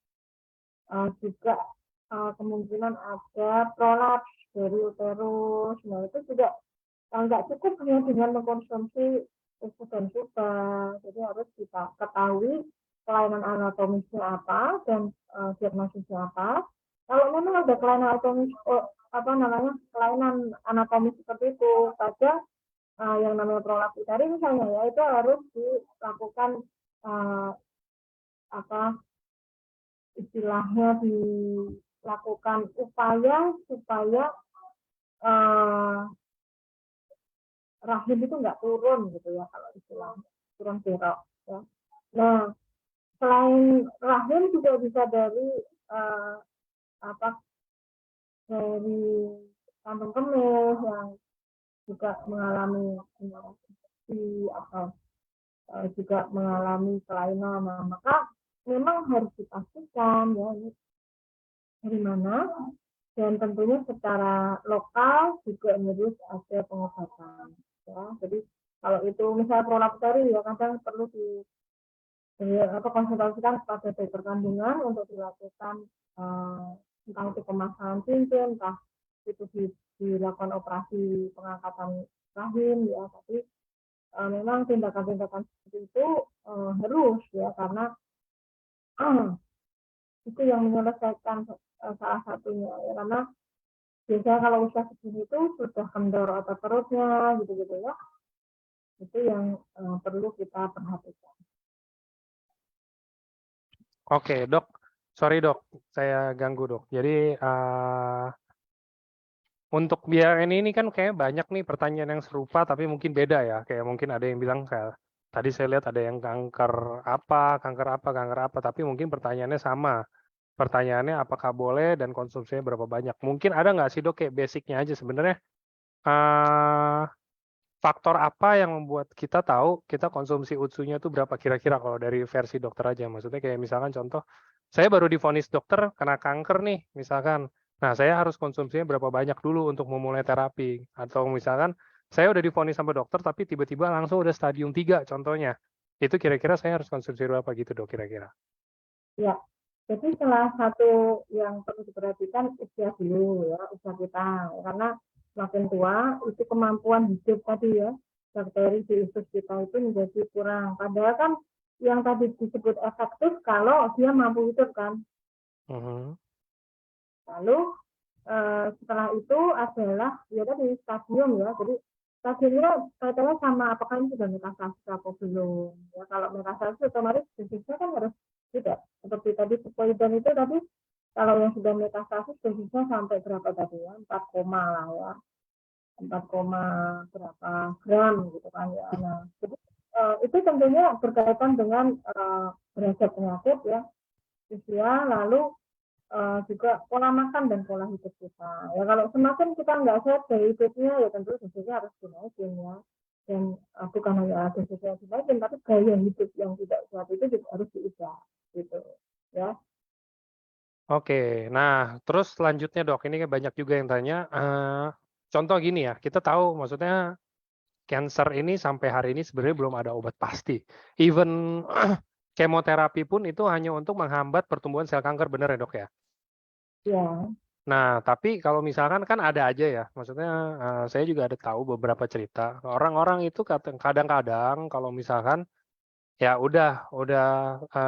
juga kemungkinan ada prolaps dari uterus. Nah itu juga nggak cukup hanya dengan mengkonsumsi susu dan suba. Jadi harus kita ketahui kelainan anatomisnya apa dan diagnosisnya apa. Kalau memang ada kelainan kelainan anatomis seperti itu, saja yang namanya prolaps uteri misalnya ya, itu harus dilakukan istilahnya dilakukan upaya supaya rahim itu nggak turun gitu ya, kalau istilahnya turun serok ya. Nah selain rahim juga bisa dari dari kantong kemih yang juga mengalami atau juga mengalami kelainan. Nah, maka memang harus dipastikan ya ini dari mana, dan tentunya secara lokal juga harus ada pengobatan ya. Jadi kalau itu misalnya prolaps uteri ya kadang perlu konsultasikan kepada dokter kandungan untuk dilakukan entah itu pemasangan cincin, entah itu dilakukan operasi pengangkatan rahim ya. Tapi memang tindakan-tindakan seperti itu harus ya, karena itu yang menyelesaikan salah satunya ya, karena biasanya kalau usia segini itu sudah kendor otot perutnya gitu-gitu ya, itu yang perlu kita perhatikan. Oke, Dok. Sorry, Dok. Saya ganggu, Dok. Jadi, untuk biar ini kan kayak banyak nih pertanyaan yang serupa, tapi mungkin beda ya. Kayak mungkin ada yang bilang kayak, tadi saya lihat ada yang kanker apa, tapi mungkin pertanyaannya sama. Pertanyaannya apakah boleh dan konsumsinya berapa banyak. Mungkin ada nggak sih, Dok, kayak basicnya aja sebenarnya. Faktor apa yang membuat kita tahu kita konsumsi UTSU-nya itu berapa kira-kira kalau dari versi dokter aja? Maksudnya kayak misalkan contoh, saya baru divonis dokter kena kanker nih, misalkan. Nah, saya harus konsumsinya berapa banyak dulu untuk memulai terapi. Atau misalkan, saya udah divonis sama dokter, tapi tiba-tiba langsung udah stadium 3 contohnya. Itu kira-kira saya harus konsumsi berapa gitu, Dok, kira-kira? Ya, jadi salah satu yang perlu diperhatikan usia dulu ya, usia kita. Karena semakin tua, itu kemampuan hidup tadi ya, bakteri di usus kita itu menjadi kurang. Padahal kan yang tadi disebut efektif kalau dia mampu hidup kan. Lalu setelah itu adalah ya tadi stadium ya. Jadi stadiumnya kaitannya sama apakah ini sudah metastasis atau belum. Ya, kalau metastasis otomatis dosisnya kan harus tidak. Seperti tadi tipoidon itu tadi kalau yang sudah metastasis dosisnya sampai berapa tadi ya? 4, lah ya. 4, berapa gram gitu kan ya. Nah, jadi itu tentunya berkaitan dengan derajat penyakit ya, usia, lalu juga pola makan dan pola hidup kita. Ya kalau semakin kita nggak sehat dari hidupnya, ya tentu dosisnya harus dinaikin ya. Dan bukan hanya dosisnya dinaikin, tapi gaya hidup yang tidak sehat itu juga harus diubah gitu ya. Oke, nah terus selanjutnya, Dok, ini banyak juga yang tanya, contoh gini ya, kita tahu maksudnya cancer ini sampai hari ini sebenarnya belum ada obat pasti. Even kemoterapi pun itu hanya untuk menghambat pertumbuhan sel kanker, benar ya, Dok ya? Ya. Nah, tapi kalau misalkan kan ada aja ya, maksudnya saya juga ada tahu beberapa cerita orang-orang itu kadang-kadang kalau misalkan ya udah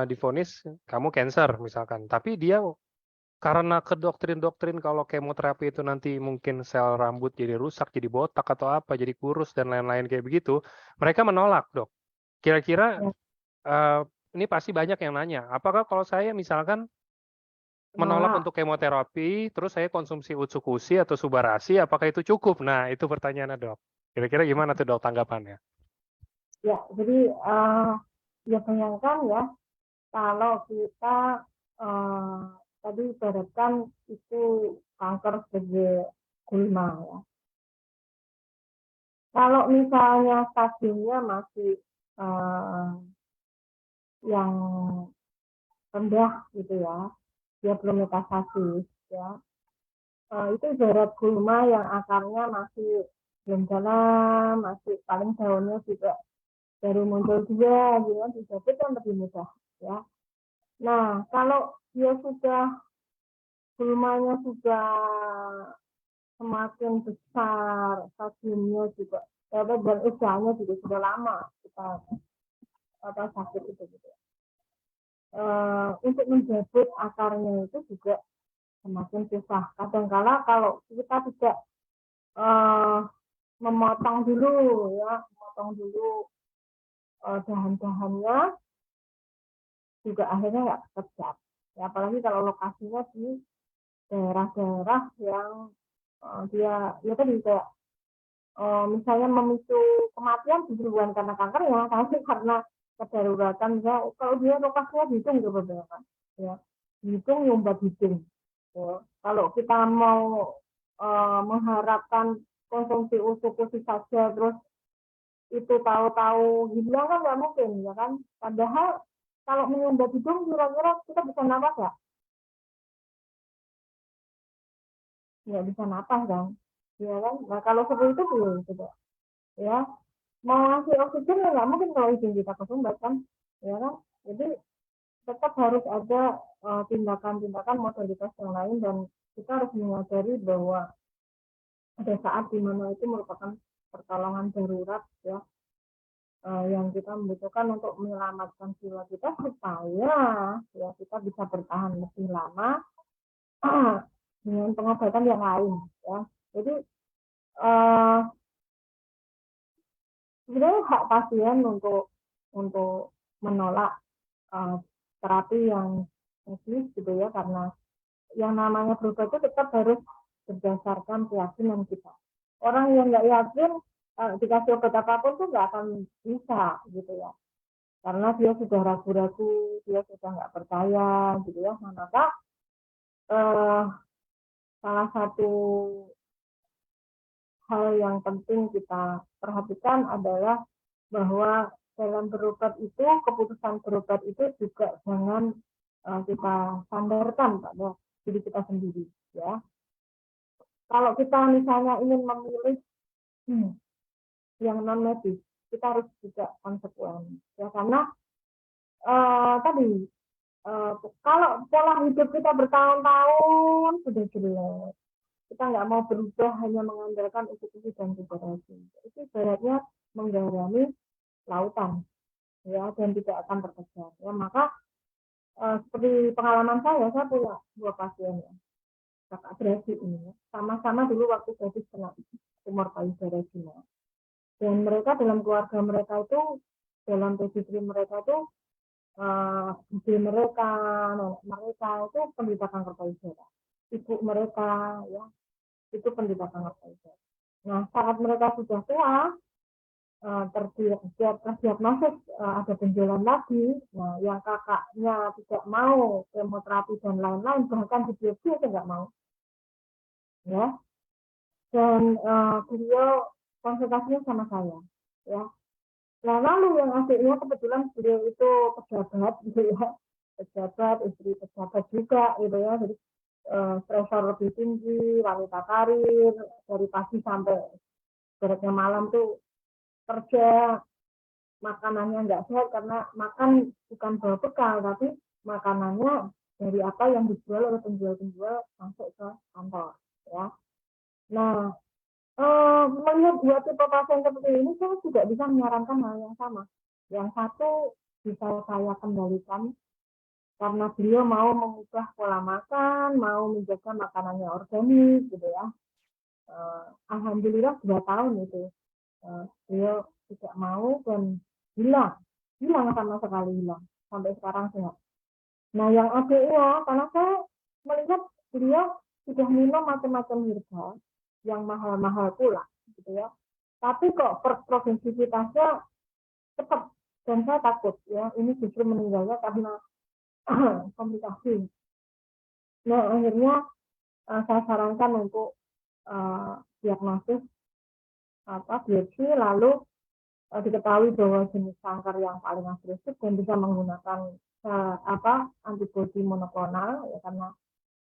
divonis kamu cancer misalkan, tapi dia karena ke doktrin-doktrin kalau kemoterapi itu nanti mungkin sel rambut jadi rusak, jadi botak atau apa, jadi kurus dan lain-lain kayak begitu, mereka menolak, Dok. Kira-kira Ya, ini pasti banyak yang nanya, apakah kalau saya misalkan menolak menolak. untuk kemoterapi, terus saya konsumsi Utsukushi atau Subarashi, apakah itu cukup? Nah, itu pertanyaannya, Dok. Kira-kira gimana tuh, Dok, tanggapannya? Ya, jadi ya bayangkan ya kalau kita eh, tadi ibaratkan itu kanker sebagai gulma ya. Kalau misalnya stadiumnya masih eh, yang rendah gitu ya, dia belum metastasis ya. Itu ibarat gulma yang akarnya masih belum dalam, masih paling daunnya juga baru muncul juga, gitu kan, dijabut kan lebih mudah ya. Nah, kalau dia sudah gulmanya sudah semakin besar, stadiumnya juga, dan usianya juga sudah lama kita sakit itu gitu. Untuk menjabut akarnya itu juga semakin susah. Kadang-kala kalau kita tidak memotong dulu ya, memotong dulu dahan-dahannya juga akhirnya nggak terjat. Ya, apalagi kalau lokasinya di daerah-daerah yang dia ya tadi kayak misalnya memicu kematian bukan karena kanker ya, tapi karena kedaruratan ya. Kalau dia lokasinya di hidung beberapa ya, hidung nyumbat hidung. Ya. Kalau kita mau mengharapkan konsumsi usus saja terus itu tahu-tahu hilang kan nggak mungkin ya kan. Padahal kalau menyumbat hidung kira-kira kita bisa napas ya? Nggak bisa napas kan? Ya kan? Nah kalau seperti itu belum gitu ya. Mau ngasih oksigen ya nggak mungkin kalau hidung kita kesumbat kan? Ya kan? Jadi tetap harus ada tindakan-tindakan modalitas yang lain dan kita harus menyadari bahwa ada saat di mana itu merupakan pertolongan darurat ya yang kita membutuhkan untuk menyelamatkan jiwa kita supaya ya kita bisa bertahan lebih lama dengan pengobatan yang lain ya. Jadi uh, sebenarnya hak pasien untuk menolak uh, terapi yang medis gitu ya, karena yang namanya berobat itu tetap harus berdasarkan keyakinan kita. Orang yang nggak yakin dikasih obat apapun tuh nggak akan bisa gitu ya, karena dia sudah ragu-ragu, dia sudah nggak percaya gitu ya. Nah, maka eh, salah satu hal yang penting kita perhatikan adalah bahwa dalam berobat itu, keputusan berobat itu juga jangan kita sandarkan pada diri kita sendiri ya. Kalau kita misalnya ingin memilih yang non medis, kita harus juga konsekuen ya, karena tadi kalau pola hidup kita bertahun-tahun sudah jelek, kita nggak mau berubah hanya mengandalkan usus dan Subarashi. Itu ibaratnya menggarami lautan ya, dan tidak akan terkejar ya. Maka seperti pengalaman saya punya dua pasien ya, kakak beradik ini ya. Sama-sama dulu waktu gadis kena tumor payudara Cina, dan mereka dalam keluarga mereka itu, dalam pedigree mereka itu ibu mereka, nenek mereka itu penderita kanker payudara, ibu mereka ya itu penderita kanker payudara. Nah saat mereka sudah tua terdiagnosis ada benjolan lagi. Nah yang kakaknya tidak mau kemoterapi dan lain-lain, bahkan di biopsi itu nggak mau ya, dan beliau konsultasinya sama saya ya. Nah lalu yang asiknya kebetulan beliau itu pejabat gitu ya, pejabat, istri pejabat juga gitu ya. Jadi stresor lebih tinggi, wanita karir, dari pagi sampai beratnya malam tuh kerja, makanannya nggak sehat karena makan bukan bawa bekal, tapi makanannya dari apa yang dijual oleh penjual-penjual masuk ke kantor, ya. Nah, melihat dua tipe pasien seperti ini, saya juga bisa menyarankan hal yang sama. Yang satu bisa saya kendalikan karena beliau mau mengubah pola makan, mau menjaga makanannya organik, gitu ya. Alhamdulillah 2 tahun itu beliau tidak mau dan hilang sama sekali, hilang sampai sekarang sehat. Nah, yang adiknya, karena saya melihat beliau sudah minum macam-macam herbal yang mahal-mahal pula, gitu ya. Tapi kok progresivitasnya cepat dan saya takut ya, ini justru meninggalnya karena komplikasi. Nah, akhirnya saya sarankan untuk diagnosis biopsi, lalu diketahui bahwa jenis kanker yang paling agresif dan bisa menggunakan antibodi monoklonal, ya, karena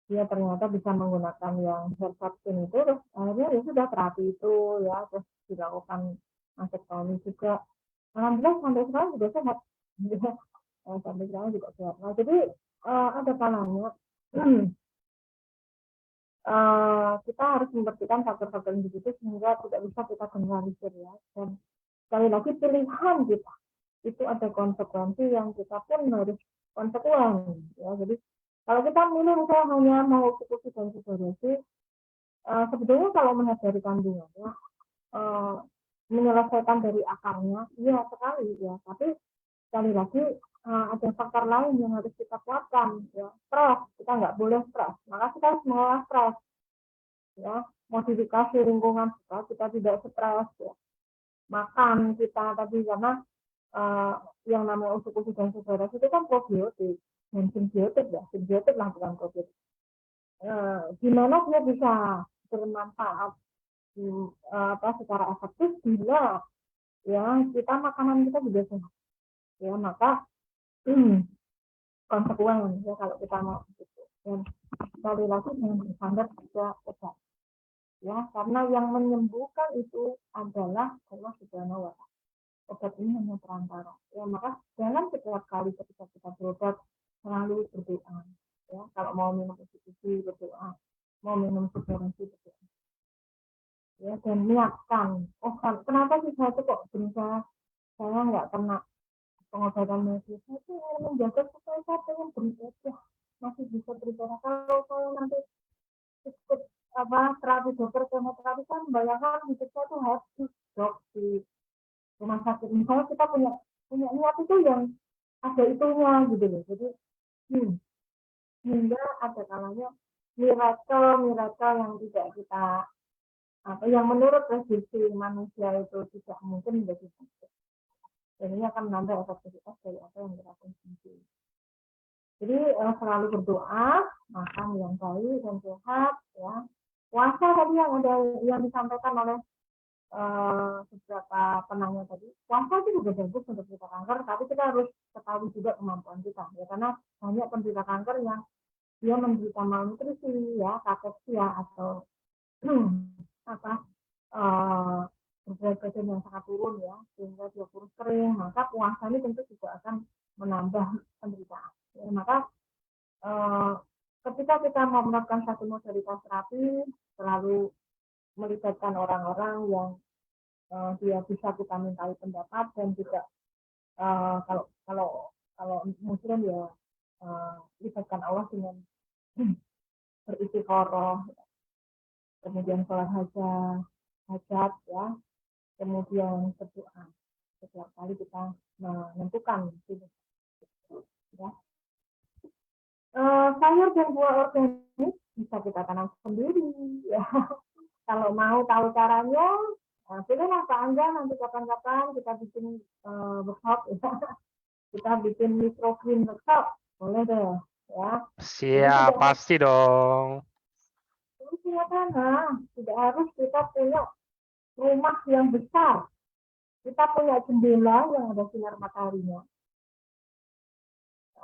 dia ternyata bisa menggunakan yang Herceptin itu, terus akhirnya ya sudah terapi itu ya, terus dilakukan mastektomi juga. Alhamdulillah sampai sekarang juga sehat. Sampai sekarang juga sehat. Nah, jadi ada kalanya kita harus memperhatikan faktor-faktor individu sehingga tidak bisa kita generalisir ya. Dan sekali lagi pilihan kita itu ada konsekuensi yang kita pun harus konsekuen ya. Jadi kalau kita milih misalnya hanya mau eksekusi dan supervisi, sebetulnya kalau melihat dari kandungannya, menyelesaikan dari akarnya, iya sekali ya. Tapi sekali lagi ada faktor lain yang harus kita kuatkan ya. Stres, kita nggak boleh stres. Maka kita harus mengolah stres ya. Modifikasi lingkungan kita tidak stres ya. Makan kita tadi, karena yang namanya usuk-usuk dan subbaras itu kan probiotik dan simbiotik ya, simbiotik lah bukan probiotik. Gimana dia bisa bermanfaat secara efektif bila ya kita makanan kita juga sehat ya, maka konsekuen ya kalau kita mau gitu. Dan sekali lagi dengan bersandar juga obat ya, karena yang menyembuhkan itu adalah Allah Subhanahu wa Ta'ala. Obat ini hanya perantara ya, maka jangan setiap kali ketika kita berobat selalu berdoa ya. Kalau mau minum institusi berdoa, mau minum substansi berdoa ya, dan niatkan kenapa sih saya tuh kok berusaha saya nggak kena pengobatan medis, itu menjaga supaya saya pengen beribadah masih bisa beribadah. Kalau saya nanti ikut terapi dokter kemoterapi kan bayangkan hidup saya tuh habis dok di rumah sakit. Misalnya kita punya niat itu yang ada itunya gitu loh. Jadi hingga ada kalanya miracle yang tidak kita yang menurut prediksi manusia itu tidak mungkin menjadi sukses. Dan ini akan menambah efektivitas dari apa yang kita konsumsi. Jadi selalu berdoa, makan yang baik dan sehat ya. Puasa tadi yang disampaikan oleh beberapa penanya tadi, puasa itu juga bagus untuk penderita kanker, tapi kita harus ketahui juga kemampuan kita ya, karena banyak penderita kanker yang dia menderita malnutrisi ya, kateksia atau berat badan yang sangat turun ya, sehingga dia kurus kering, maka puasa ini tentu juga akan menambah penderitaan ya. Maka ketika kita mau melakukan satu modalitas terapi, selalu melibatkan orang-orang yang dia bisa kita mintai pendapat, dan juga kalau muslim ya libatkan Allah dengan beristighoroh, kemudian sholat hajat ya, kemudian berdoa setiap kali kita menentukan ya. Sayur dan buah organik bisa kita tanam sendiri ya. Kalau mau tahu caranya, pilihlah Pak Angga, nanti kapan-kapan kita bikin workshop ya. Kita bikin microgreen workshop, boleh deh ya. Siap, pasti dong. Ini sederhana, tidak harus kita punya rumah yang besar. Kita punya jendela yang ada sinar mataharinya.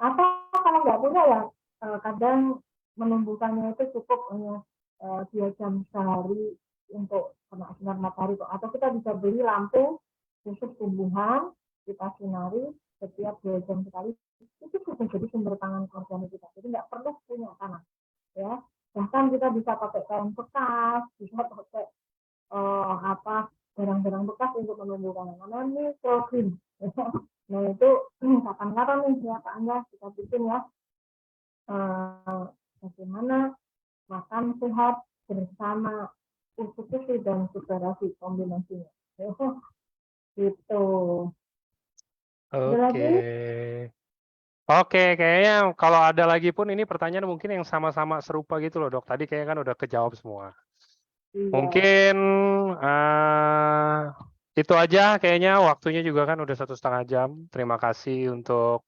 Atau kalau nggak punya ya, kadang menumbuhkannya itu cukup hanya 2 jam sehari untuk kena sinar matahari. Atau kita bisa beli lampu khusus tumbuhan, kita sinari setiap 2 jam sekali itu sudah jadi sumber pangan organik kita. Jadi nggak perlu punya tanah, ya. Bahkan kita bisa pakai kain bekas, bisa pakai barang-barang bekas untuk menumbuhkan namanya microgreen. Nah itu kapan-kapan nih ya Pak Angga kita bikin ya bagaimana makan sehat bersama institusi dan subarasi kombinasinya. Gitu. Ada lagi? Oke, kayaknya kalau ada lagi pun ini pertanyaan mungkin yang sama-sama serupa gitu loh dok. Tadi kayaknya kan udah kejawab semua. Iya. Mungkin itu aja kayaknya, waktunya juga kan udah 1,5 jam. Terima kasih untuk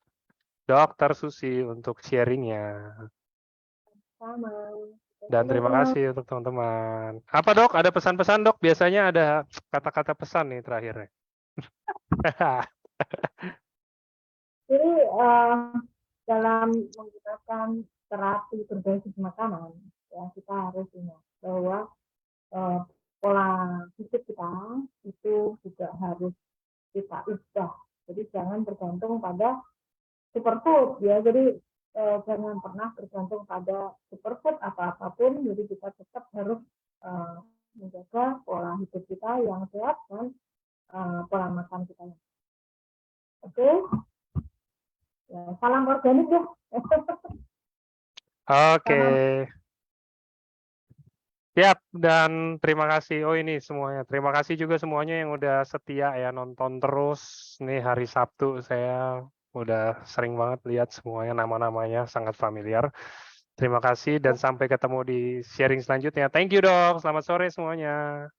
Dokter Susi untuk sharingnya. Sama. Dan terima kasih untuk teman-teman. Apa dok? Ada pesan-pesan dok? Biasanya ada kata-kata pesan nih terakhirnya. Jadi dalam menggunakan terapi berbasis makanan, ya kita harus ingat bahwa pola hidup kita itu juga harus kita ubah. Jadi jangan bergantung pada superfood ya. Jadi jangan pernah bergantung pada superfood apapun. Jadi kita tetap harus menjaga pola hidup kita yang sehat dan pola makan kita. Oke. Ya, salam organik ya. Oke. Siap, dan terima kasih. Oh ini semuanya. Terima kasih juga semuanya yang udah setia ya nonton terus. Nih hari Sabtu saya udah sering banget lihat semuanya, nama-namanya sangat familiar. Terima kasih dan sampai ketemu di sharing selanjutnya. Thank you dok. Selamat sore semuanya.